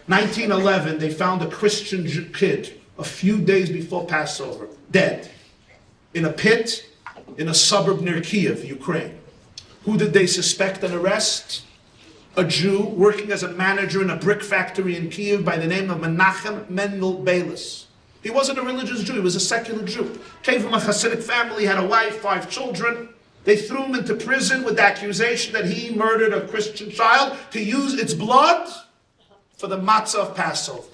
1911, they found a Christian kid a few days before Passover, dead, in a pit in a suburb near Kiev, Ukraine. Who did they suspect and arrest? A Jew working as a manager in a brick factory in Kiev by the name of Menachem Mendel Bayless. He wasn't a religious Jew, he was a secular Jew. Came from a Hasidic family, had a wife, 5 children. They threw him into prison with the accusation that he murdered a Christian child to use its blood for the matzah of Passover.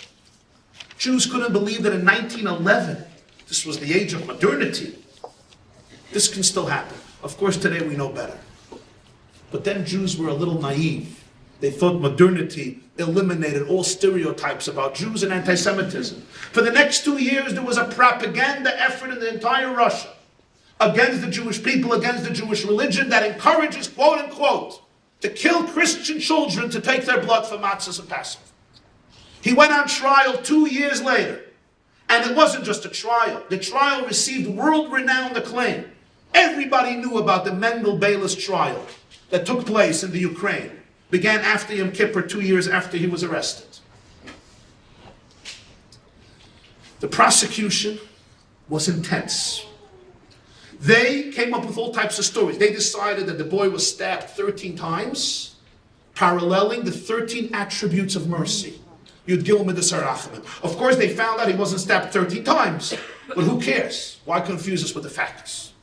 Jews couldn't believe that in 1911, this was the age of modernity, this can still happen. Of course, today we know better. But then Jews were a little naive. They thought modernity eliminated all stereotypes about Jews and anti-Semitism. For the next 2 years, there was a propaganda effort in the entire Russia against the Jewish people, against the Jewish religion, that encourages, quote unquote, to kill Christian children to take their blood for matzahs and Passover. He went on trial 2 years later. And it wasn't just a trial. The trial received world-renowned acclaim. Everybody knew about the Mendel Bayless trial that took place in the Ukraine. Began after Yom Kippur, 2 years after he was arrested. The prosecution was intense. They came up with all types of stories. They decided that the boy was stabbed 13 times, paralleling the 13 attributes of mercy. Yud Gimel Midas HaRachamim. Of course, they found out he wasn't stabbed 13 times. But who cares? Why confuse us with the facts?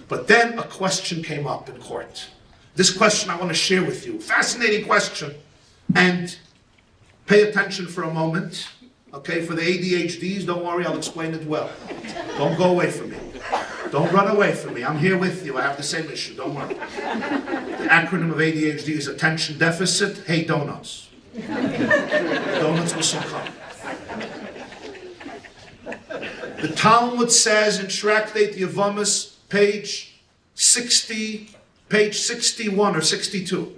But then a question came up in court. This question I want to share with you. Fascinating question. And pay attention for a moment. Okay, for the ADHDs, don't worry, I'll explain it well. Don't go away from me. Don't run away from me. I'm here with you. I have the same issue. Don't worry. The acronym of ADHD is Attention Deficit. Hate donuts. Donuts will soon come. The Talmud says in Tractate Yevamos, page 61 or 62.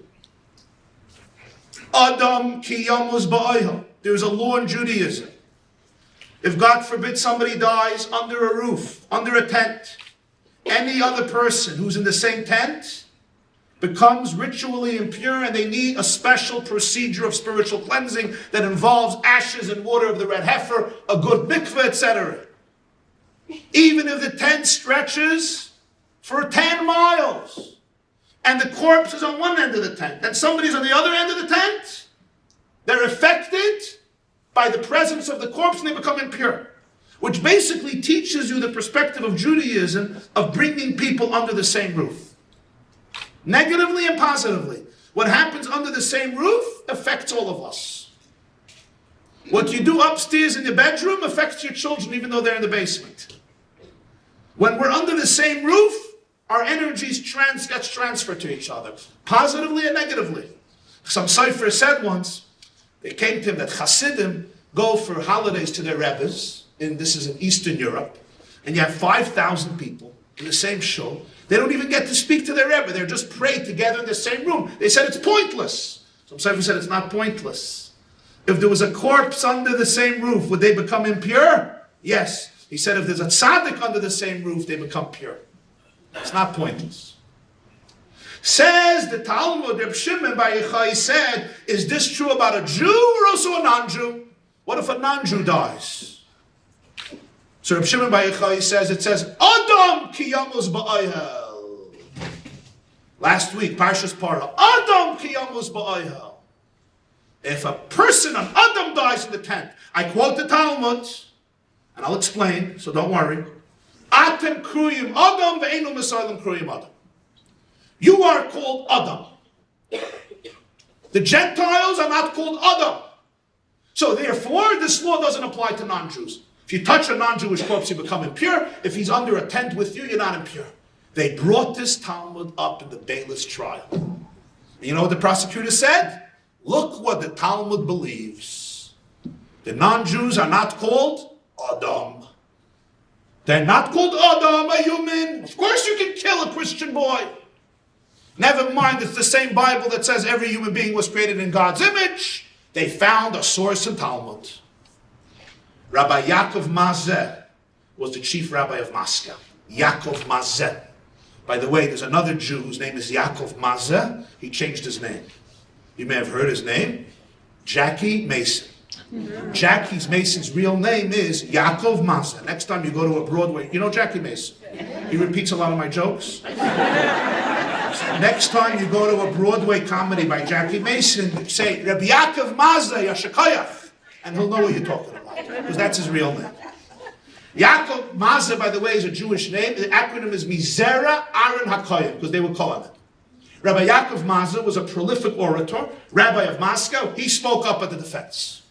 Adam ki yamuz ba'ayha. There's a law in Judaism. If God forbid somebody dies under a roof, under a tent, any other person who's in the same tent becomes ritually impure, and they need a special procedure of spiritual cleansing that involves ashes and water of the red heifer, a good mikveh, etc. Even if the tent stretches for 10 miles, and the corpse is on one end of the tent, and somebody's on the other end of the tent, they're affected by the presence of the corpse and they become impure. Which basically teaches you the perspective of Judaism of bringing people under the same roof. Negatively and positively. What happens under the same roof affects all of us. What you do upstairs in your bedroom affects your children even though they're in the basement. When we're under the same roof, our energies gets transferred to each other, positively and negatively. Some Sefer said once, they came to him that Hasidim go for holidays to their Rebbes, and this is in Eastern Europe, and you have 5,000 people in the same shul. They don't even get to speak to their Rebbe. They're just prayed together in the same room. They said it's pointless. Some Sefer said it's not pointless. If there was a corpse under the same roof, would they become impure? Yes. He said if there's a tzaddik under the same roof, they become pure. It's not pointless. Says the Talmud, Reb Shimon Bar Yochai said, is this true about a Jew or also a non-Jew? What if a non-Jew dies? So Reb Shimon Bar Yochai says, it says, Adam ki yamos ba'ohel. Last week, Parshas Parah, Adam ki yamos ba'ohel. If a person, an Adam, dies in the tent, I quote the Talmud, and I'll explain, so don't worry. Atem kruyim Adam ve'enu misaylem kruyim Adam. You are called Adam. The Gentiles are not called Adam. So therefore, this law doesn't apply to non-Jews. If you touch a non-Jewish corpse, you become impure. If he's under a tent with you, you're not impure. They brought this Talmud up in the Bayless trial. And you know what the prosecutor said? Look what the Talmud believes. The non-Jews are not called Adam. They're not called Adam, a human. Of course you can kill a Christian boy. Never mind, it's the same Bible that says every human being was created in God's image. They found a source in Talmud. Rabbi Yaakov Mazeh was the chief rabbi of Moscow. Yaakov Mazeh. By the way, there's another Jew whose name is Yaakov Mazeh. He changed his name. You may have heard his name. Jackie Mason. Jackie Mason's real name is Yaakov Mazeh. Next time you go to a Broadway, you know Jackie Mason? He repeats a lot of my jokes. Next time you go to a Broadway comedy by Jackie Mason, say, Rabbi Yaakov Mazeh Yashakayach, and he'll know what you're talking about, because that's his real name. Yaakov Mazeh, by the way, is a Jewish name. The acronym is Mizera Aaron HaKoyim, because they were Kohanim. Rabbi Yaakov Mazeh was a prolific orator, rabbi of Moscow. He spoke up at the defense.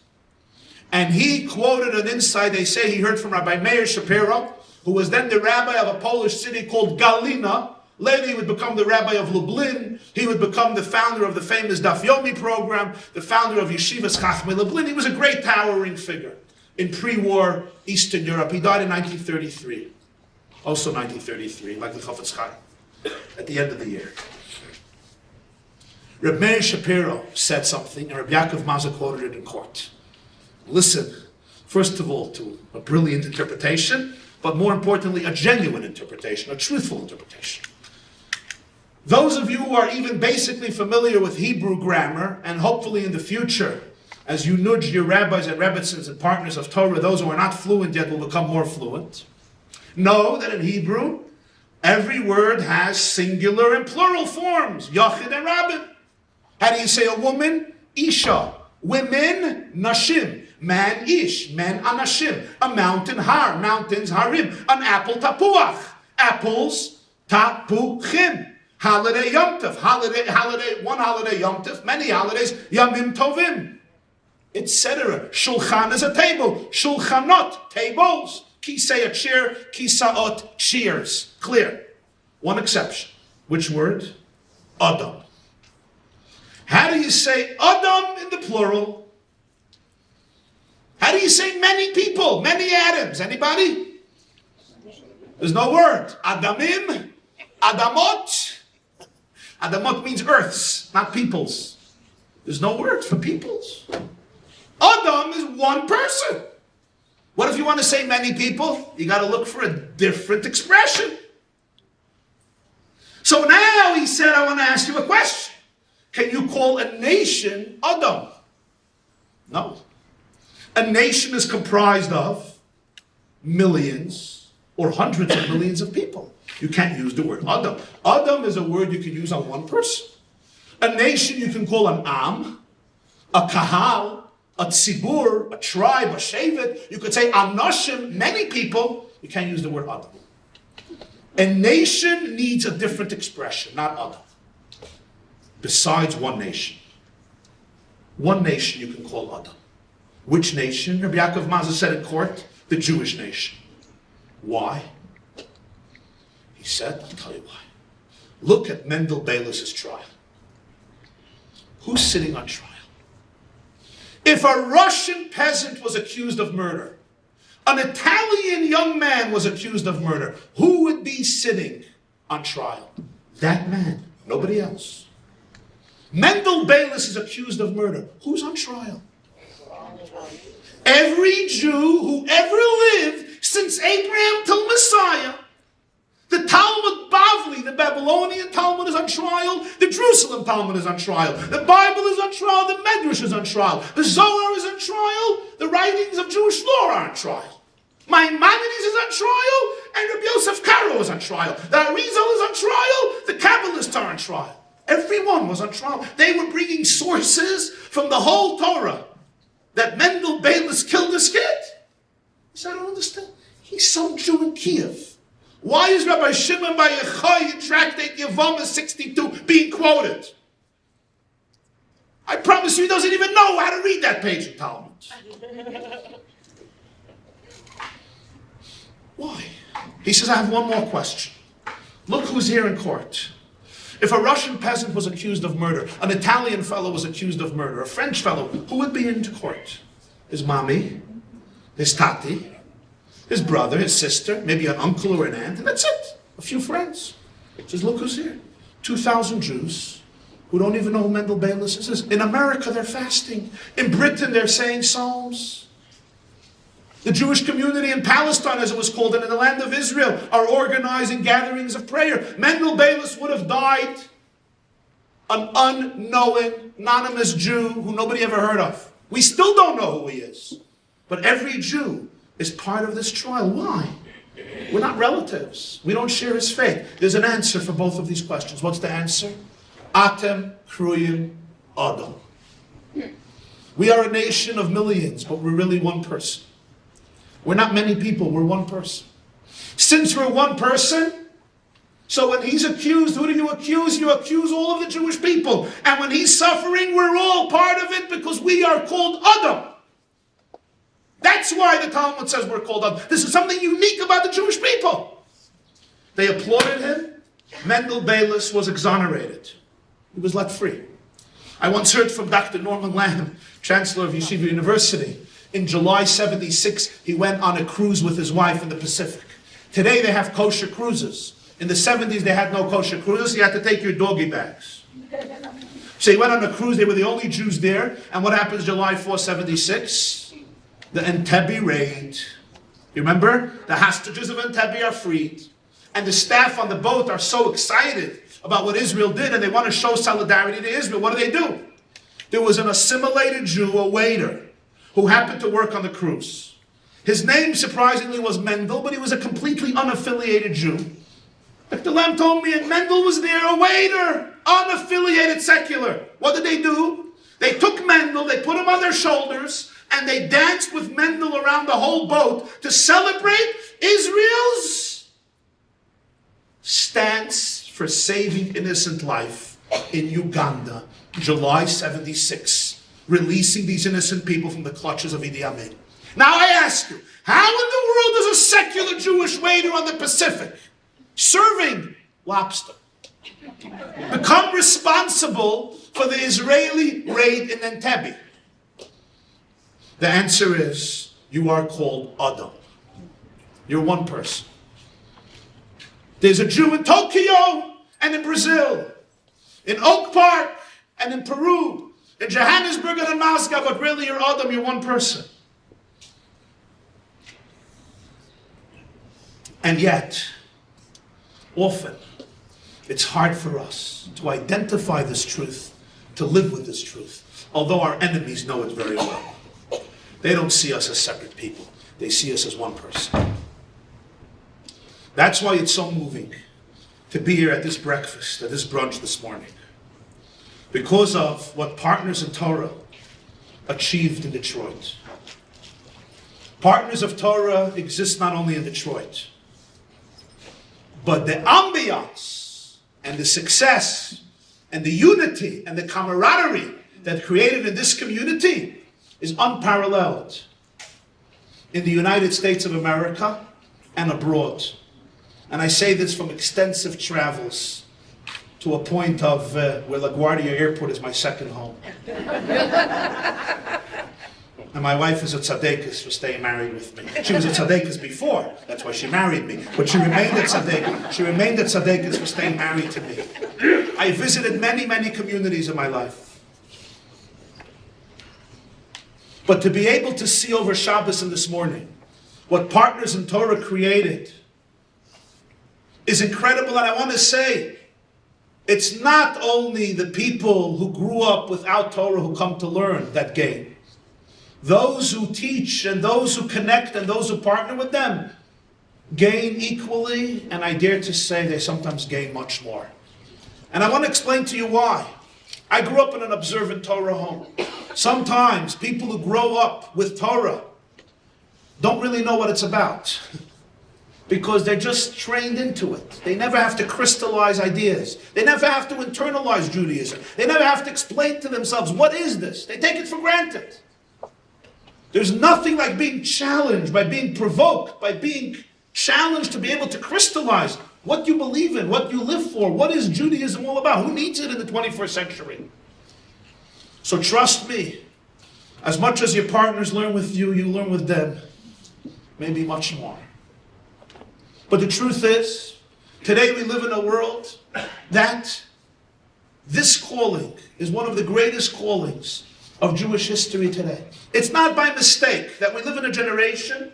And he quoted an insight, they say he heard from Rabbi Meir Shapiro, who was then the rabbi of a Polish city called Galina. Later he would become the rabbi of Lublin. He would become the founder of the famous Daf Yomi program, the founder of Yeshivas Chachmei Lublin. He was a great towering figure in pre-war Eastern Europe. He died in 1933. Also 1933, like the Chofetz Chaim, at the end of the year. Reb Meir Shapiro said something, and Reb Yaakov Mazeh quoted it in court. Listen, first of all, to a brilliant interpretation, but more importantly, a genuine interpretation, a truthful interpretation. Those of you who are even basically familiar with Hebrew grammar, and hopefully in the future, as you nudge your rabbis and rebbitzins and partners of Torah, those who are not fluent yet will become more fluent, know that in Hebrew, every word has singular and plural forms, Yachid and Rabbin. How do you say a woman? Isha. Women, Nashim. Man, Ish. Men, Anashim. A mountain, Har. Mountains, Harim. An apple, Tapuach. Apples, Tapuchim. Holiday, Yom Tov. Holiday, one holiday, Yom Tov. Many holidays, Yamim Tovim. Etc. Shulchan is a table. Shulchanot, tables. Kisei, a chair. Kisaot, chairs. Clear. One exception. Which word? Adam. How do you say Adam in the plural? How do you say many people, many Adams? Anybody? There's no word. Adamim, Adamot. Adamot means earths, not peoples. There's no word for peoples. Adam is one person. What if you want to say many people? You got to look for a different expression. So now he said, I want to ask you a question. Can you call a nation Adam? No. A nation is comprised of millions or hundreds of millions of people. You can't use the word Adam. Adam is a word you can use on one person. A nation you can call an Am, a Kahal, a Tzibur, a tribe, a Shevet. You could say Anashim, many people. You can't use the word Adam. A nation needs a different expression, not Adam. Besides one nation. One nation you can call Adam. Which nation? Rabbi Yaakov Mazeh said in court, the Jewish nation. Why? He said, I'll tell you why. Look at Mendel Bayless's trial. Who's sitting on trial? If a Russian peasant was accused of murder, an Italian young man was accused of murder, who would be sitting on trial? That man, nobody else. Mendel Bayless is accused of murder. Who's on trial? Every Jew who ever lived since Abraham till Messiah. The Talmud Bavli, the Babylonian Talmud, is on trial. The Jerusalem Talmud is on trial. The Bible is on trial. The Medrash is on trial. The Zohar is on trial. The writings of Jewish law are on trial. Maimonides is on trial, and Rabbi Yosef Karo is on trial. The Arizal is on trial. The Kabbalists are on trial. Everyone was on trial. They were bringing sources from the whole Torah that Mendel Bayless killed his kid. He said, I don't understand. He's some Jew in Kiev. Why is Rabbi Shimon Bar Yochai in Tractate Yevamah 62 being quoted? I promise you he doesn't even know how to read that page in Talmud. Why? He says, I have one more question. Look who's here in court. If a Russian peasant was accused of murder, an Italian fellow was accused of murder, a French fellow, who would be in court? His mommy, his tati, his brother, his sister, maybe an uncle or an aunt, and that's it. A few friends. He says, look who's here. 2,000 Jews who don't even know who Mendel Bayless is. In America, they're fasting. In Britain, they're saying psalms. The Jewish community in Palestine, as it was called, and in the land of Israel, are organizing gatherings of prayer. Mendel Bayless would have died an unknowing, anonymous Jew who nobody ever heard of. We still don't know who he is. But every Jew is part of this trial. Why? We're not relatives. We don't share his faith. There's an answer for both of these questions. What's the answer? Atem kruyim Adam. We are a nation of millions, but we're really one person. We're not many people, we're one person. Since we're one person, so when he's accused, who do you accuse? You accuse all of the Jewish people. And when he's suffering, we're all part of it because we are called Adam. That's why the Talmud says we're called Adam. This is something unique about the Jewish people. They applauded him. Mendel Bayless was exonerated. He was let free. I once heard from Dr. Norman Lamb, Chancellor of Yeshiva University. In July 76, he went on a cruise with his wife in the Pacific. Today they have kosher cruises. In the 70s they had no kosher cruises. You had to take your doggy bags. So he went on a cruise. They were the only Jews there. And what happens July 4, 76? The Entebbe raid. You remember? The hostages of Entebbe are freed. And the staff on the boat are so excited about what Israel did, and they want to show solidarity to Israel. What do? There was an assimilated Jew, a waiter, who happened to work on the cruise. His name, surprisingly, was Mendel, but he was a completely unaffiliated Jew. Dr. Lamb told me, and Mendel was there, a waiter, unaffiliated, secular. What did they do? They took Mendel, they put him on their shoulders, and they danced with Mendel around the whole boat to celebrate Israel's stance for saving innocent life in Uganda, July 76. Releasing these innocent people from the clutches of Idi Amin. Now I ask you, how in the world does a secular Jewish waiter on the Pacific, serving lobster, become responsible for the Israeli raid in Entebbe? The answer is, you are called Adam. You're one person. There's a Jew in Tokyo and in Brazil, in Oak Park and in Peru, in Johannesburg and in Moscow, but really you're Adam, you're one person. And yet, often, it's hard for us to identify this truth, to live with this truth, although our enemies know it very well. They don't see us as separate people. They see us as one person. That's why it's so moving to be here at this breakfast, at this brunch this morning. Because of what Partners in Torah achieved in Detroit. Partners of Torah exist not only in Detroit, but the ambiance and the success and the unity and the camaraderie that created in this community is unparalleled in the United States of America and abroad. And I say this from extensive travels to a point of where LaGuardia Airport is my second home. And my wife is a tzaddikus for staying married with me. She was a tzaddikus before, that's why she married me. But she remained a tzaddikus. She remained a tzaddikus for staying married to me. I visited many, many communities in my life. But to be able to see over Shabbos and this morning what Partners in Torah created is incredible. And I want to say, it's not only the people who grew up without Torah who come to learn that gain. Those who teach and those who connect and those who partner with them gain equally, and I dare to say they sometimes gain much more. And I want to explain to you why. I grew up in an observant Torah home. Sometimes people who grow up with Torah don't really know what it's about because they're just trained into it. They never have to crystallize ideas. They never have to internalize Judaism. They never have to explain to themselves, what is this? They take it for granted. There's nothing like being challenged, by being provoked, by being challenged to be able to crystallize what you believe in, what you live for, what is Judaism all about? Who needs it in the 21st century? So trust me, as much as your partners learn with you, you learn with them, maybe much more. But the truth is, today we live in a world that this calling is one of the greatest callings of Jewish history today. It's not by mistake that we live in a generation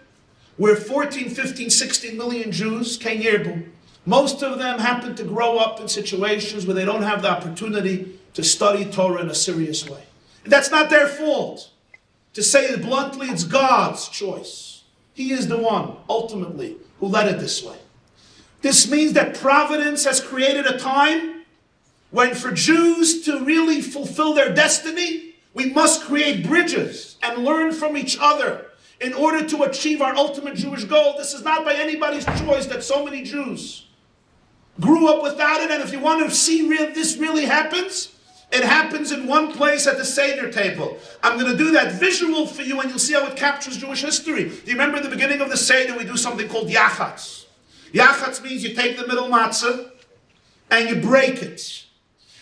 where 14, 15, 16 million Jews came Yerbu. Most of them happen to grow up in situations where they don't have the opportunity to study Torah in a serious way. And that's not their fault. To say it bluntly, it's God's choice. He is the one, ultimately, who led it this way. This means that Providence has created a time when for Jews to really fulfill their destiny, we must create bridges and learn from each other in order to achieve our ultimate Jewish goal. This is not by anybody's choice that so many Jews grew up without it. And if you want to see this really happens, it happens in one place at the Seder table. I'm going to do that visual for you and you'll see how it captures Jewish history. Do you remember at the beginning of the Seder we do something called Yachatz? Yachatz means you take the middle matzah and you break it.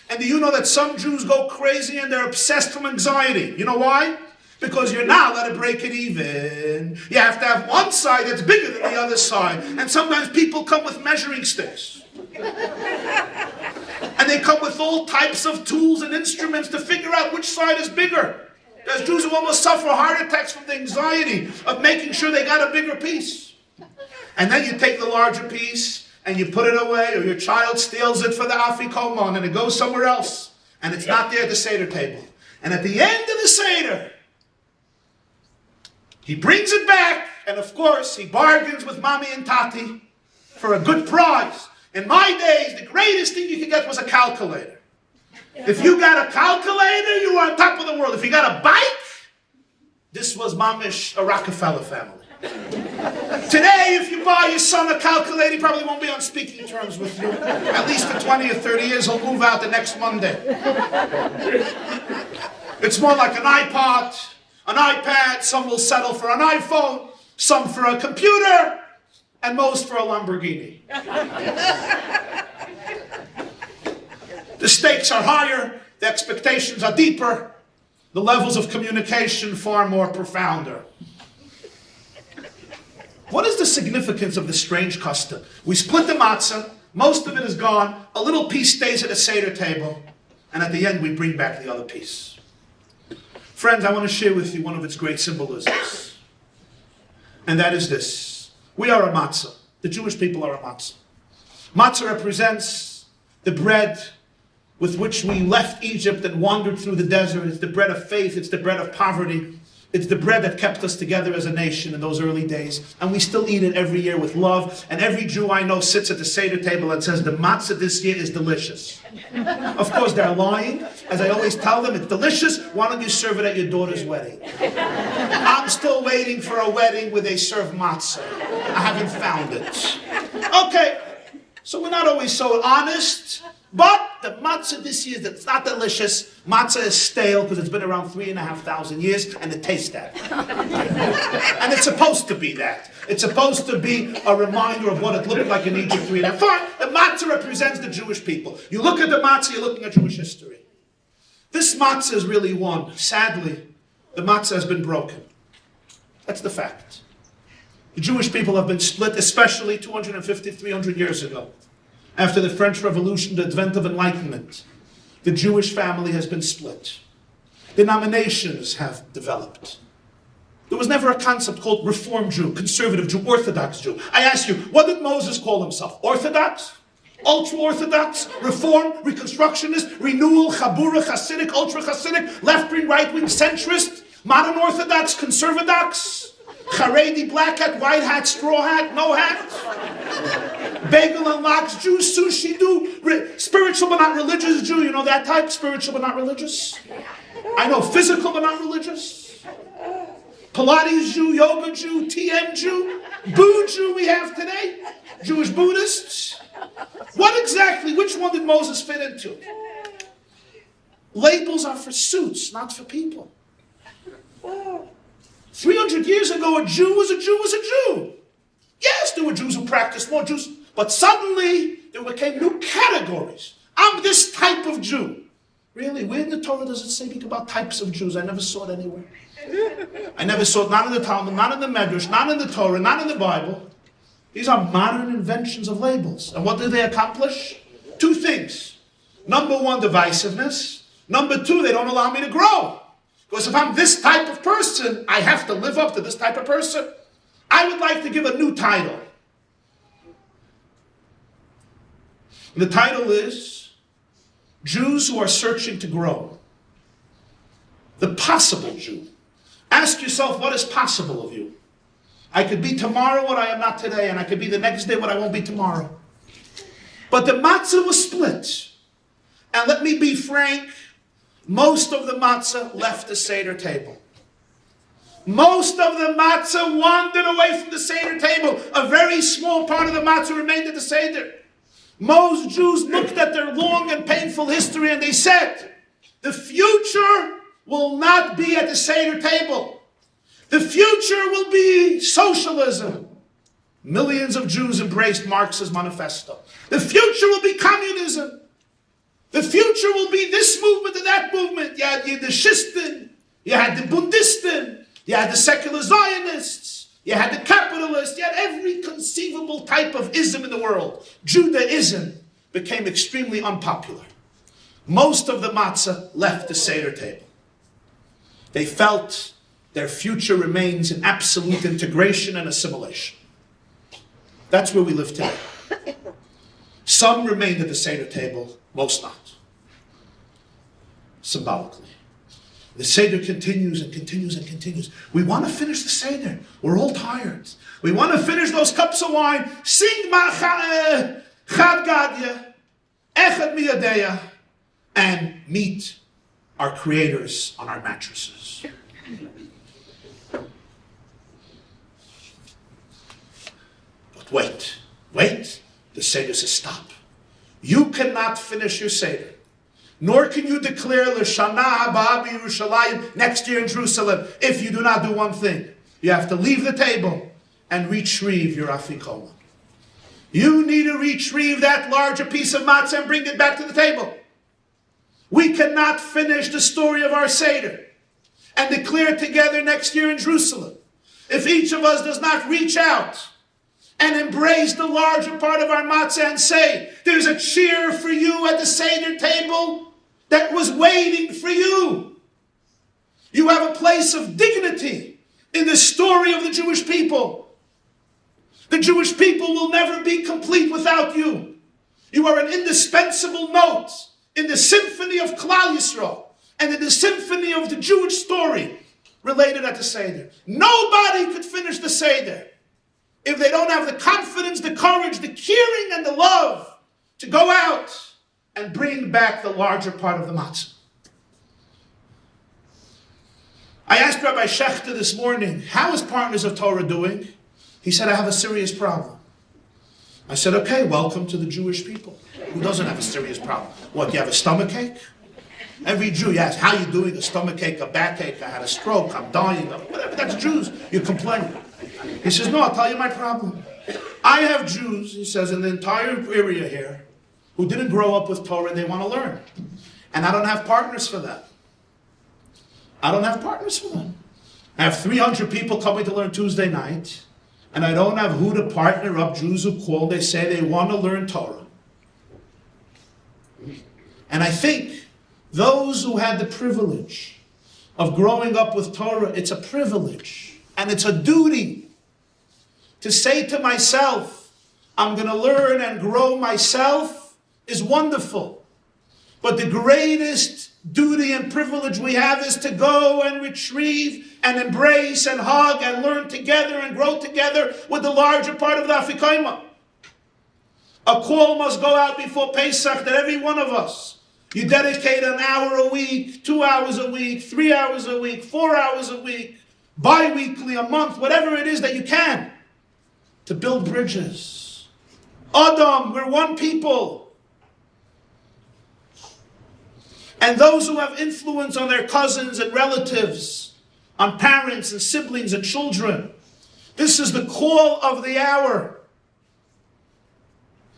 And do you know that some Jews go crazy and they're obsessed from anxiety? You know why? Because you're not allowed to break it even. You have to have one side that's bigger than the other side. And sometimes people come with measuring sticks. And they come with all types of tools and instruments to figure out which side is bigger. There's Jews who almost suffer heart attacks from the anxiety of making sure they got a bigger piece. And then you take the larger piece and you put it away, or your child steals it for the Afikoman and it goes somewhere else. And it's not there at the Seder table. And at the end of the Seder, he brings it back, and of course, he bargains with Mommy and Tati for a good price. In my days, the greatest thing you could get was a calculator. If you got a calculator, you were on top of the world. If you got a bike, this was Mamish, a Rockefeller family. Today, if you buy your son a calculator, he probably won't be on speaking terms with you. At least for 20 or 30 years, he'll move out the next Monday. It's more like an iPod, an iPad. Some will settle for an iPhone, some for a computer, and most for a Lamborghini. The stakes are higher, the expectations are deeper, the levels of communication far more profounder. What is the significance of this strange custom? We split the matzah, most of it is gone, a little piece stays at the Seder table, and at the end we bring back the other piece. Friends, I want to share with you one of its great symbolisms. And that is this. We are a matzah. The Jewish people are a matzah. Matzah represents the bread with which we left Egypt and wandered through the desert. It's the bread of faith. It's the bread of poverty. It's the bread that kept us together as a nation in those early days. And we still eat it every year with love. And every Jew I know sits at the Seder table and says, the matzah this year is delicious. Of course, they're lying. As I always tell them, it's delicious. Why don't you serve it at your daughter's wedding? I'm still waiting for a wedding where they serve matzah. I haven't found it. Okay, so we're not always so honest. But the matzah this year, it's not delicious. Matzah is stale because it's been around 3,500 years and it tastes that. And it's supposed to be that. It's supposed to be a reminder of what it looked like in Egypt 3,500. Fine, the matzah represents the Jewish people. You look at the matzah, you're looking at Jewish history. This matzah is really one. Sadly, the matzah has been broken. That's the fact. The Jewish people have been split, especially 250, 300 years ago. After the French Revolution, the advent of enlightenment, the Jewish family has been split. Denominations have developed. There was never a concept called Reform Jew, Conservative Jew, Orthodox Jew. I ask you, what did Moses call himself? Orthodox? Ultra-Orthodox? Reform? Reconstructionist? Renewal? Chabura? Hasidic? Ultra-Hasidic? Left-wing? Right-wing? Centrist? Modern Orthodox? Conservadox? Haredi? Black hat? White hat? Straw hat? No hat? Bagel and lox Jew? Sushi Jew? Spiritual but not religious Jew? You know that type? Spiritual but not religious? I know physical but not religious. Pilates Jew, Yoga Jew, TM Jew, Boo Jew we have today, Jewish Buddhists. What exactly, which one did Moses fit into? Labels are for suits, not for people. 300 years ago, a Jew was a Jew was a Jew. Yes, there were Jews who practiced more Jews, but suddenly there became new categories. I'm this type of Jew. Really, where in the Torah does it say anything about types of Jews? I never saw it anywhere. I never saw it, not in the Talmud, not in the Medrash, not in the Torah, not in the Bible. These are modern inventions of labels. And what do they accomplish? Two things. Number one, divisiveness. Number two, they don't allow me to grow. Because if I'm this type of person, I have to live up to this type of person. I would like to give a new title. And the title is Jews Who Are Searching to Grow. The possible Jew. Ask yourself, what is possible of you? I could be tomorrow what I am not today, and I could be the next day what I won't be tomorrow. But the matzah was split. And let me be frank, most of the matzah left the Seder table. Most of the matzah wandered away from the Seder table. A very small part of the matzah remained at the Seder. Most Jews looked at their long and painful history and they said, the future will not be at the Seder table. The future will be socialism. Millions of Jews embraced Marx's manifesto. The future will be communism. The future will be this movement and that movement. You had the Yiddishisten, you had the Bundisten, you had the secular Zionists, you had the capitalists, you had every conceivable type of ism in the world. Judaism became extremely unpopular. Most of the matzah left the Seder table. They felt their future remains in absolute integration and assimilation. That's where we live today. Some remained at the Seder table, most not. Symbolically. The Seder continues and continues and continues. We want to finish the Seder. We're all tired. We want to finish those cups of wine. Sing Chad Gadya, Echad Miyadeya, and meet our creators on our mattresses. But wait. The Seder says stop. You cannot finish your Seder. Nor can you declare L'Shana Haba B'Yerushalayim next year in Jerusalem if you do not do one thing. You have to leave the table and retrieve your afikoman. You need to retrieve that larger piece of matzah and bring it back to the table. We cannot finish the story of our Seder and declare it together next year in Jerusalem if each of us does not reach out and embrace the larger part of our matzah and say, there's a cheer for you at the Seder table that was waiting for you. You have a place of dignity in the story of the Jewish people. The Jewish people will never be complete without you. You are an indispensable note in the symphony of Klal Yisrael and in the symphony of the Jewish story related at the Seder. Nobody could finish the Seder if they don't have the confidence, the courage, the caring, and the love to go out and bring back the larger part of the matzah. I asked Rabbi Schechter this morning, how is Partners of Torah doing? He said, I have a serious problem. I said, okay, welcome to the Jewish people. Who doesn't have a serious problem? What, you have a stomachache? Every Jew, you ask, how you doing? A stomachache, a backache, I had a stroke, I'm dying, whatever, that's Jews. You complain. He says, no, I'll tell you my problem. I have Jews, he says, in the entire area here, who didn't grow up with Torah and they want to learn. And I don't have partners for that. I don't have partners for them. I have 300 people coming to learn Tuesday night, and I don't have who to partner up. Jews who call, they say they want to learn Torah. And I think those who had the privilege of growing up with Torah, it's a privilege. and it's a duty to say to myself, I'm going to learn and grow myself, is wonderful. But the greatest duty and privilege we have is to go and retrieve and embrace and hug and learn together and grow together with the larger part of the Afikoima. A call must go out before Pesach that every one of us, you dedicate an hour a week, 2 hours a week, 3 hours a week, 4 hours a week, bi-weekly, a month, whatever it is that you can, to build bridges. Adam, we're one people. And those who have influence on their cousins and relatives, on parents and siblings and children, this is the call of the hour.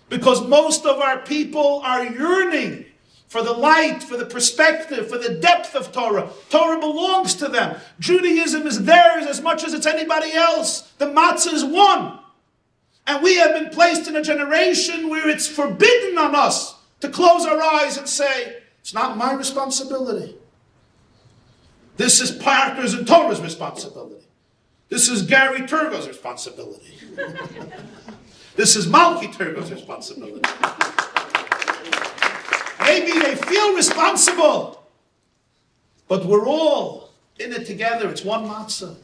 Because most of our people are yearning for the light, for the perspective, for the depth of Torah. Torah belongs to them. Judaism is theirs as much as it's anybody else. The matzah is one. And we have been placed in a generation where it's forbidden on us to close our eyes and say, it's not my responsibility. This is Partners In Torah's responsibility. This is Gary Turgo's responsibility. This is Malki Turgo's responsibility. Maybe they feel responsible, but we're all in it together. It's one matzah.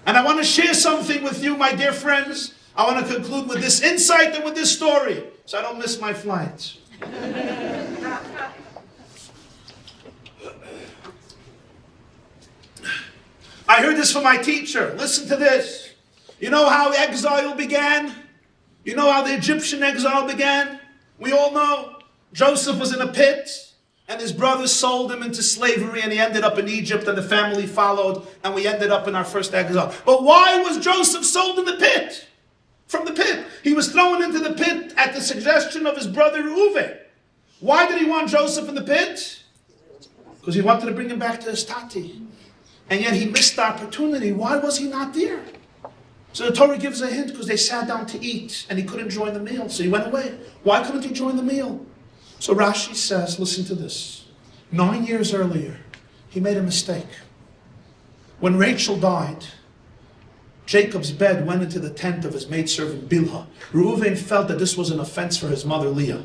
And I want to share something with you, my dear friends. I want to conclude with this insight and with this story, so I don't miss my flight. I heard this from my teacher. Listen to this. You know how exile began? You know how the Egyptian exile began? We all know. Joseph was in a pit, and his brothers sold him into slavery, and he ended up in Egypt, and the family followed, and we ended up in our first exile. But why was Joseph sold in the pit? From the pit. He was thrown into the pit at the suggestion of his brother Reuven. Why did he want Joseph in the pit? Because he wanted to bring him back to his tati. And yet he missed the opportunity. Why was he not there? So the Torah gives a hint, because they sat down to eat and he couldn't join the meal. So he went away. Why couldn't he join the meal? So Rashi says, listen to this. 9 years earlier, he made a mistake. When Rachel died, Jacob's bed went into the tent of his maidservant Bilhah. Reuven felt that this was an offense for his mother Leah.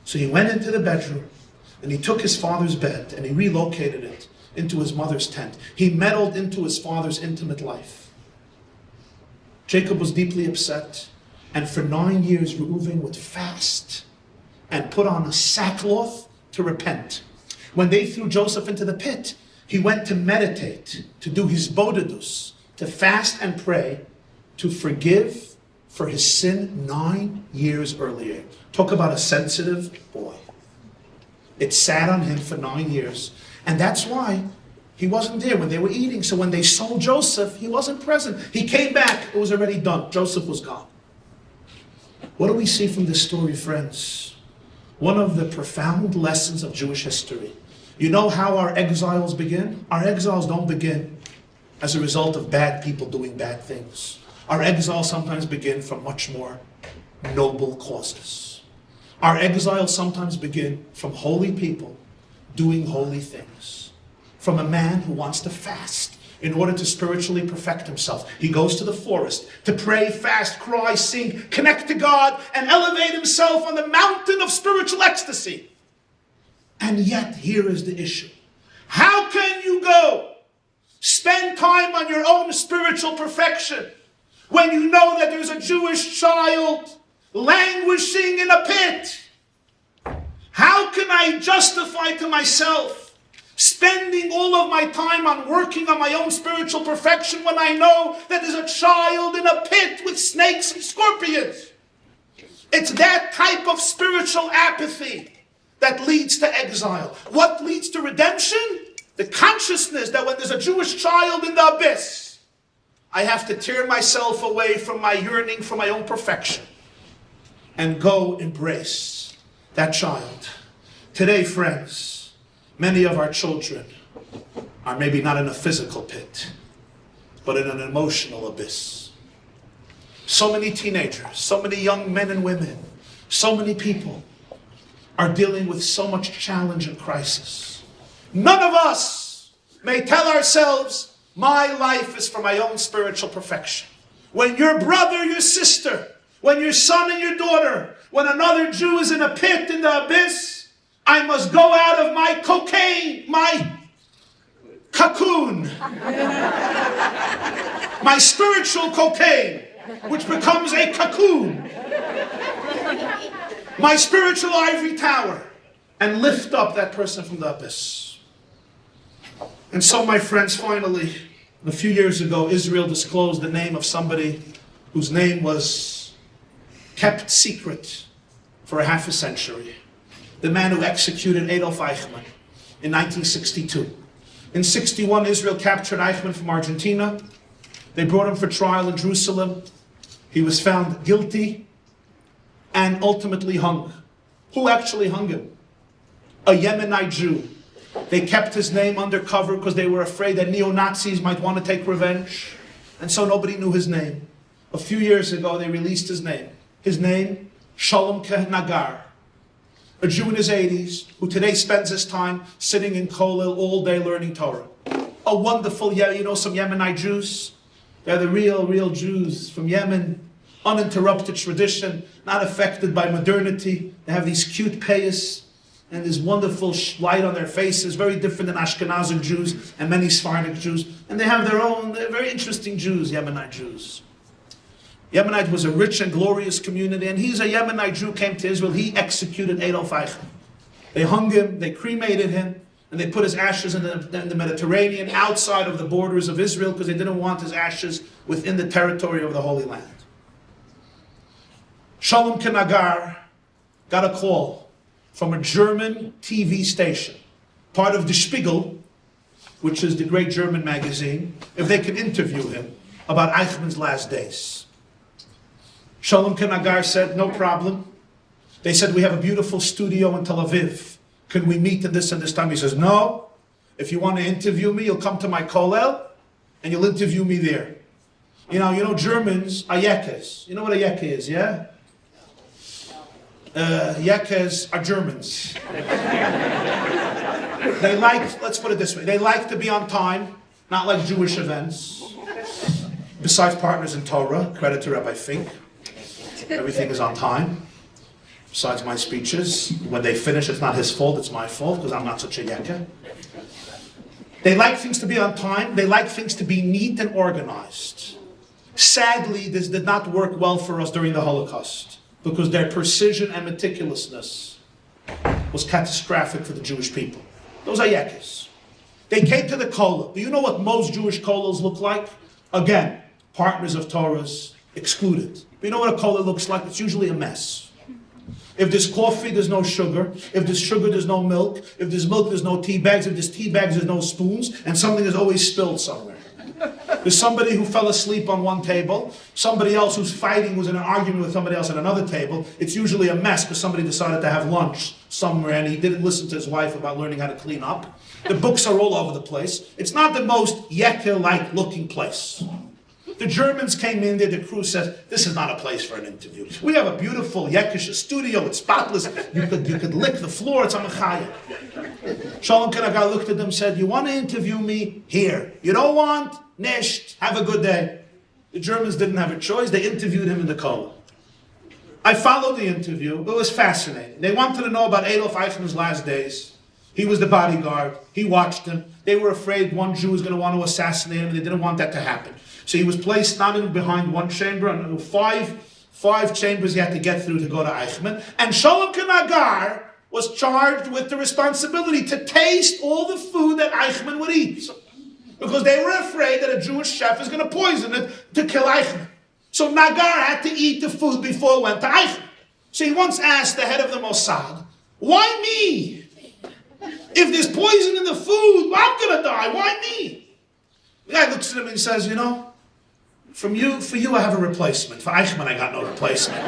So he went into the bedroom and he took his father's bed and he relocated it into his mother's tent. He meddled into his father's intimate life. Jacob was deeply upset, and for 9 years Reuven would fast and put on a sackcloth to repent. When they threw Joseph into the pit, he went to meditate, to do his bodedus, to fast and pray, to forgive for his sin 9 years earlier. Talk about a sensitive boy. It sat on him for 9 years. And that's why he wasn't there when they were eating. So when they sold Joseph, he wasn't present. He came back, it was already done. Joseph was gone. What do we see from this story, friends? One of the profound lessons of Jewish history. You know how our exiles begin? Our exiles don't begin as a result of bad people doing bad things. Our exiles sometimes begin from much more noble causes. Our exiles sometimes begin from holy people doing holy things. From a man who wants to fast in order to spiritually perfect himself. He goes to the forest to pray, fast, cry, sing, connect to God, and elevate himself on the mountain of spiritual ecstasy. And yet, here is the issue. How can you go spend time on your own spiritual perfection when you know that there's a Jewish child languishing in a pit? How can I justify to myself spending all of my time on working on my own spiritual perfection when I know that there's a child in a pit with snakes and scorpions? It's that type of spiritual apathy that leads to exile. What leads to redemption? The consciousness that when there's a Jewish child in the abyss, I have to tear myself away from my yearning for my own perfection and go embrace that child. Today, friends, many of our children are maybe not in a physical pit, but in an emotional abyss. So many teenagers, so many young men and women, so many people are dealing with so much challenge and crisis. None of us may tell ourselves My life is for my own spiritual perfection. When your brother, your sister, when your son and your daughter, when another Jew is in a pit in the abyss, I must go out of my cocaine, my cocoon, my spiritual cocaine, which becomes a cocoon, my spiritual ivory tower, and lift up that person from the abyss. And so, my friends, finally, a few years ago, Israel disclosed the name of somebody whose name was kept secret for a half a century. The man who executed Adolf Eichmann in 1962. In 61, Israel captured Eichmann from Argentina. They brought him for trial in Jerusalem. He was found guilty and ultimately hung. Who actually hung him? A Yemenite Jew. They kept his name undercover because they were afraid that neo-Nazis might want to take revenge. And so nobody knew his name. A few years ago, they released his name. His name, Shalom Nagar. A Jew in his 80s, who today spends his time sitting in Kollel all day learning Torah. A wonderful, you know some Yemenite Jews? They're the real Jews from Yemen. Uninterrupted tradition, not affected by modernity. They have these cute payas and this wonderful light on their faces, very different than Ashkenazic Jews and many Sephardic Jews. And they have their own, they're very interesting Jews, Yemenite Jews. Yemenite was a rich and glorious community, and he's a Yemenite Jew, came to Israel. He executed Adolf Eichmann. They hung him, they cremated him, and they put his ashes in the Mediterranean, outside of the borders of Israel, because they didn't want his ashes within the territory of the Holy Land. Shalom Nagar got a call from a German TV station, part of the Spiegel, which is the great German magazine, if they could interview him about Eichmann's last days. Shalom Nagar said, no problem. They said, we have a beautiful studio in Tel Aviv. Can we meet at this and this time? He says, no. If you want to interview me, you'll come to my kollel and you'll interview me there. You know Germans are yekes. You know what a yeke is, yeah? Yekes are Germans. They like, let's put it this way, they like to be on time, not like Jewish events. Besides Partners in Torah, credit to Rabbi Fink. Everything is on time. Besides my speeches, when they finish, it's not his fault, it's my fault, because I'm not such a yekka. They like things to be on time. They like things to be neat and organized. Sadly, this did not work well for us during the Holocaust, because their precision and meticulousness was catastrophic for the Jewish people. Those are yekkas. They came to the kollel. Do you know what most Jewish kollels look like? Again, partners of Torah's excluded. But you know what a kollel looks like? It's usually a mess. If there's coffee, there's no sugar. If there's sugar, there's no milk. If there's milk, there's no tea bags. If there's tea bags, there's no spoons. And something is always spilled somewhere. There's somebody who fell asleep on one table. Somebody else who's fighting was in an argument with somebody else at another table. It's usually a mess because somebody decided to have lunch somewhere and he didn't listen to his wife about learning how to clean up. The books are all over the place. It's not the most Yekka-like looking place. The Germans came in there, the crew says, this is not a place for an interview. We have a beautiful Yekkish studio, it's spotless. You could lick the floor, it's on a chaya. Shalom Kanaga looked at them and said, you want to interview me? Here. You don't want? Nisht. Have a good day. The Germans didn't have a choice. They interviewed him in the kollel. I followed the interview. It was fascinating. They wanted to know about Adolf Eichmann's last days. He was the bodyguard. He watched him. They were afraid one Jew was going to want to assassinate him, and they didn't want that to happen. So he was placed not in behind one chamber, and five chambers he had to get through to go to Eichmann. And Shalom Kanagar was charged with the responsibility to taste all the food that Eichmann would eat. Because they were afraid that a Jewish chef is going to poison it to kill Eichmann. So Nagar had to eat the food before it went to Eichmann. So he once asked the head of the Mossad, why me? If there's poison in the food, well, I'm going to die. Why me? The guy looks at him and says, you know, for you I have a replacement. For Eichmann I got no replacement.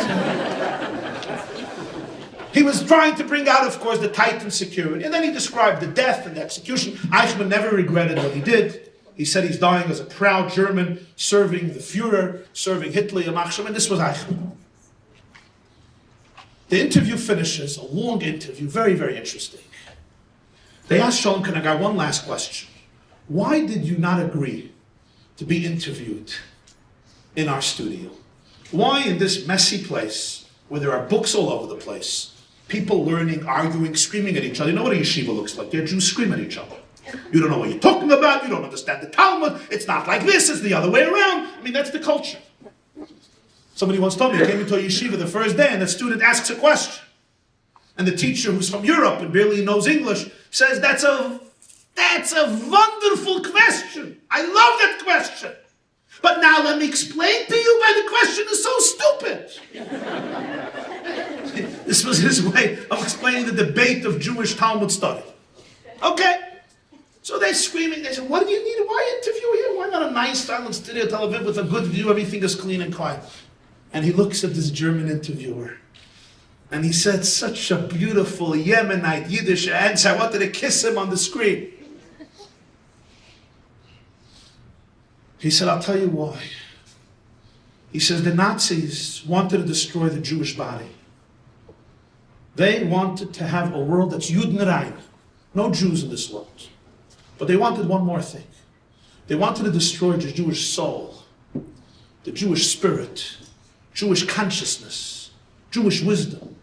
He was trying to bring out, of course, the tightened security. And then he described the death and the execution. Eichmann never regretted what he did. He said he's dying as a proud German, serving the Führer, serving Hitler, and this was Eichmann. The interview finishes, a long interview, very, very interesting. They asked Shalom Kanagar one last question. Why did you not agree to be interviewed in our studio? Why in this messy place, where there are books all over the place, people learning, arguing, screaming at each other? You know what a yeshiva looks like? They're Jews scream at each other. You don't know what you're talking about, you don't understand the Talmud, it's not like this, it's the other way around. I mean, that's the culture. Somebody once told me, he came into a yeshiva the first day and the student asks a question. And the teacher, who's from Europe and barely knows English, says, that's a wonderful question. I love that question. But now let me explain to you why the question is so stupid. This was his way of explaining the debate of Jewish Talmud study. Okay. So they're screaming, they say, what do you need? Why interview here? Why not a nice silent studio Tel Aviv with a good view, everything is clean and quiet? And he looks at this German interviewer. And he said such a beautiful Yemenite Yiddish answer. I wanted to kiss him on the screen. He said, I'll tell you why. He says the Nazis wanted to destroy the Jewish body. They wanted to have a world that's Judenrein. No Jews in this world. But they wanted one more thing. They wanted to destroy the Jewish soul, the Jewish spirit, Jewish consciousness, Jewish wisdom.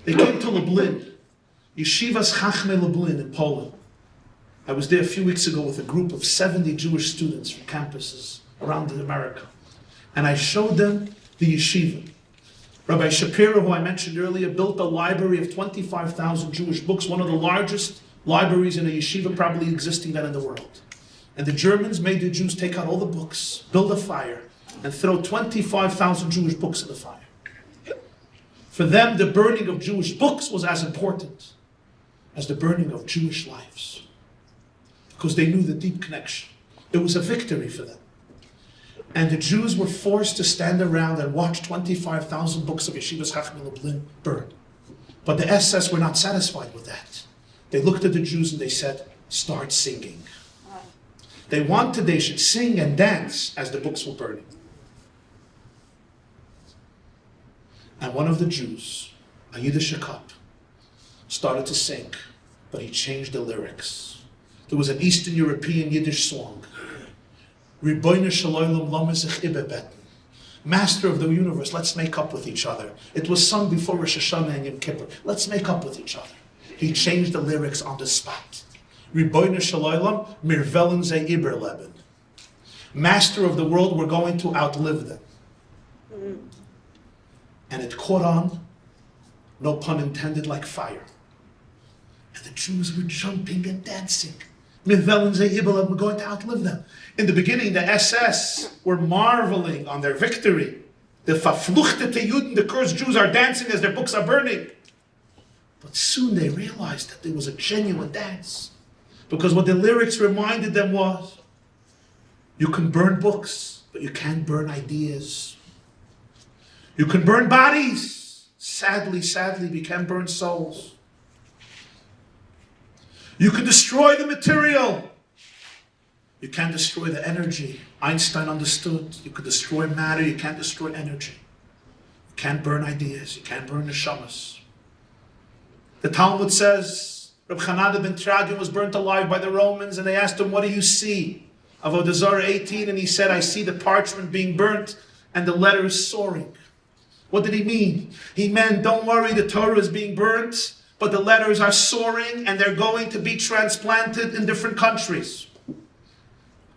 They came to Lublin, Yeshivas Chachmei Lublin in Poland. I was there a few weeks ago with a group of 70 Jewish students from campuses around America. And I showed them the yeshiva. Rabbi Shapiro, who I mentioned earlier, built a library of 25,000 Jewish books, one of the largest libraries in a yeshiva probably existing then in the world. And the Germans made the Jews take out all the books, build a fire, and throw 25,000 Jewish books in the fire. For them, the burning of Jewish books was as important as the burning of Jewish lives. Because they knew the deep connection. It was a victory for them. And the Jews were forced to stand around and watch 25,000 books of Yeshivas Chachmei Lublin burn. But the SS were not satisfied with that. They looked at the Jews and they said, start singing. They wanted they should sing and dance as the books were burning. And one of the Jews, a Yiddish cop, started to sing, but he changed the lyrics. There was an Eastern European Yiddish song. Ribono shel olam lo mezich ibebeten. Master of the universe, let's make up with each other. It was sung before Rosh Hashanah and Yom Kippur. Let's make up with each other. He changed the lyrics on the spot. Ribono shel olam mir wollen ze überleben. Master of the world, we're going to outlive them. And it caught on, no pun intended, like fire. And the Jews were jumping and dancing. Mir wollen ze überleben, we're going to outlive them. In the beginning, the SS were marveling on their victory. The verfluchtete Juden, the cursed Jews, are dancing as their books are burning. But soon they realized that there was a genuine dance. Because what the lyrics reminded them was, you can burn books, but you can't burn ideas. You can burn bodies. Sadly, we can't burn souls. You can destroy the material. You can't destroy the energy. Einstein understood. You could destroy matter, you can't destroy energy. You can't burn ideas, you can't burn neshamas. The Talmud says, Reb Chanada ben Tradian was burnt alive by the Romans, and they asked him, what do you see? Avodah Zarah 18, and he said, I see the parchment being burnt and the letters soaring. What did he mean? He meant, don't worry, the Torah is being burnt, but the letters are soaring and they're going to be transplanted in different countries.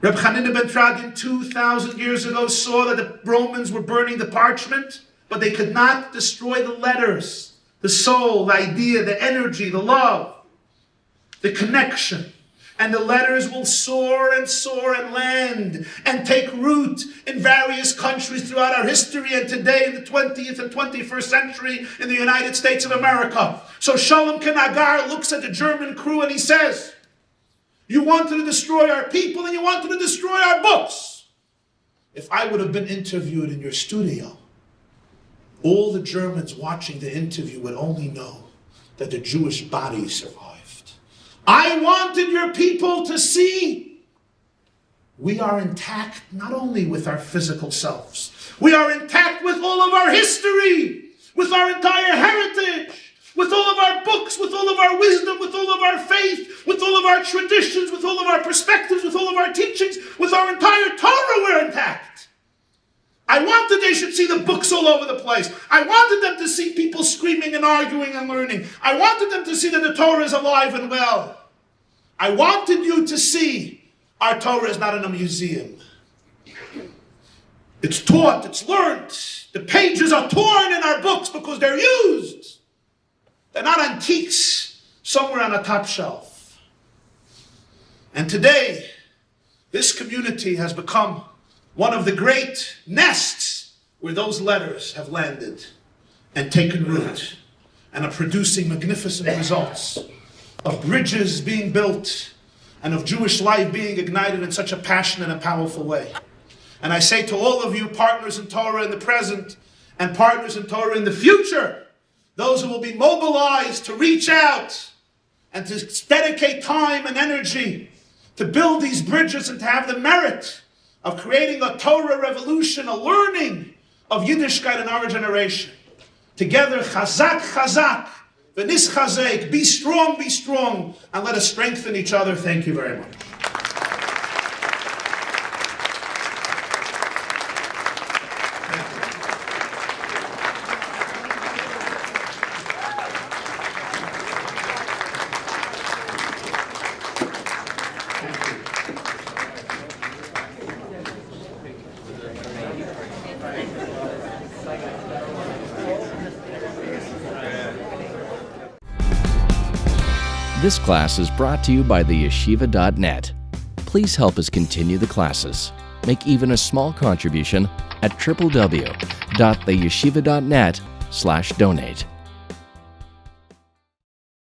Reb Chanina ben Tradian 2,000 years ago saw that the Romans were burning the parchment, but they could not destroy the letters, the soul, the idea, the energy, the love, the connection. And the letters will soar and land and take root in various countries throughout our history, and today in the 20th and 21st century in the United States of America. So Shalom Kenagar looks at the German crew and he says, you wanted to destroy our people and you wanted to destroy our books. If I would have been interviewed in your studio, all the Germans watching the interview would only know that the Jewish body survived. I wanted your people to see we are intact not only with our physical selves, we are intact with all of our history, with our entire heritage, with all of our books, with all of our our wisdom, with all of our faith, with all of our traditions, with all of our perspectives, with all of our teachings, with our entire Torah, we're intact. I wanted they should see the books all over the place. I wanted them to see people screaming and arguing and learning. I wanted them to see that the Torah is alive and well. I wanted you to see our Torah is not in a museum. It's taught, it's learned. The pages are torn in our books because they're used. They're not antiques somewhere on a top shelf. And today, this community has become one of the great nests where those letters have landed and taken root and are producing magnificent results of bridges being built and of Jewish life being ignited in such a passionate and powerful way. And I say to all of you, partners in Torah in the present and partners in Torah in the future, those who will be mobilized to reach out and to dedicate time and energy to build these bridges and to have the merit of creating a Torah revolution, a learning of Yiddishkeit in our generation. Together, chazak, chazak, v'nis chazek, be strong, and let us strengthen each other. Thank you very much. This class is brought to you by theyeshiva.net. Please help us continue the classes. Make even a small contribution at www.theyeshiva.net/donate.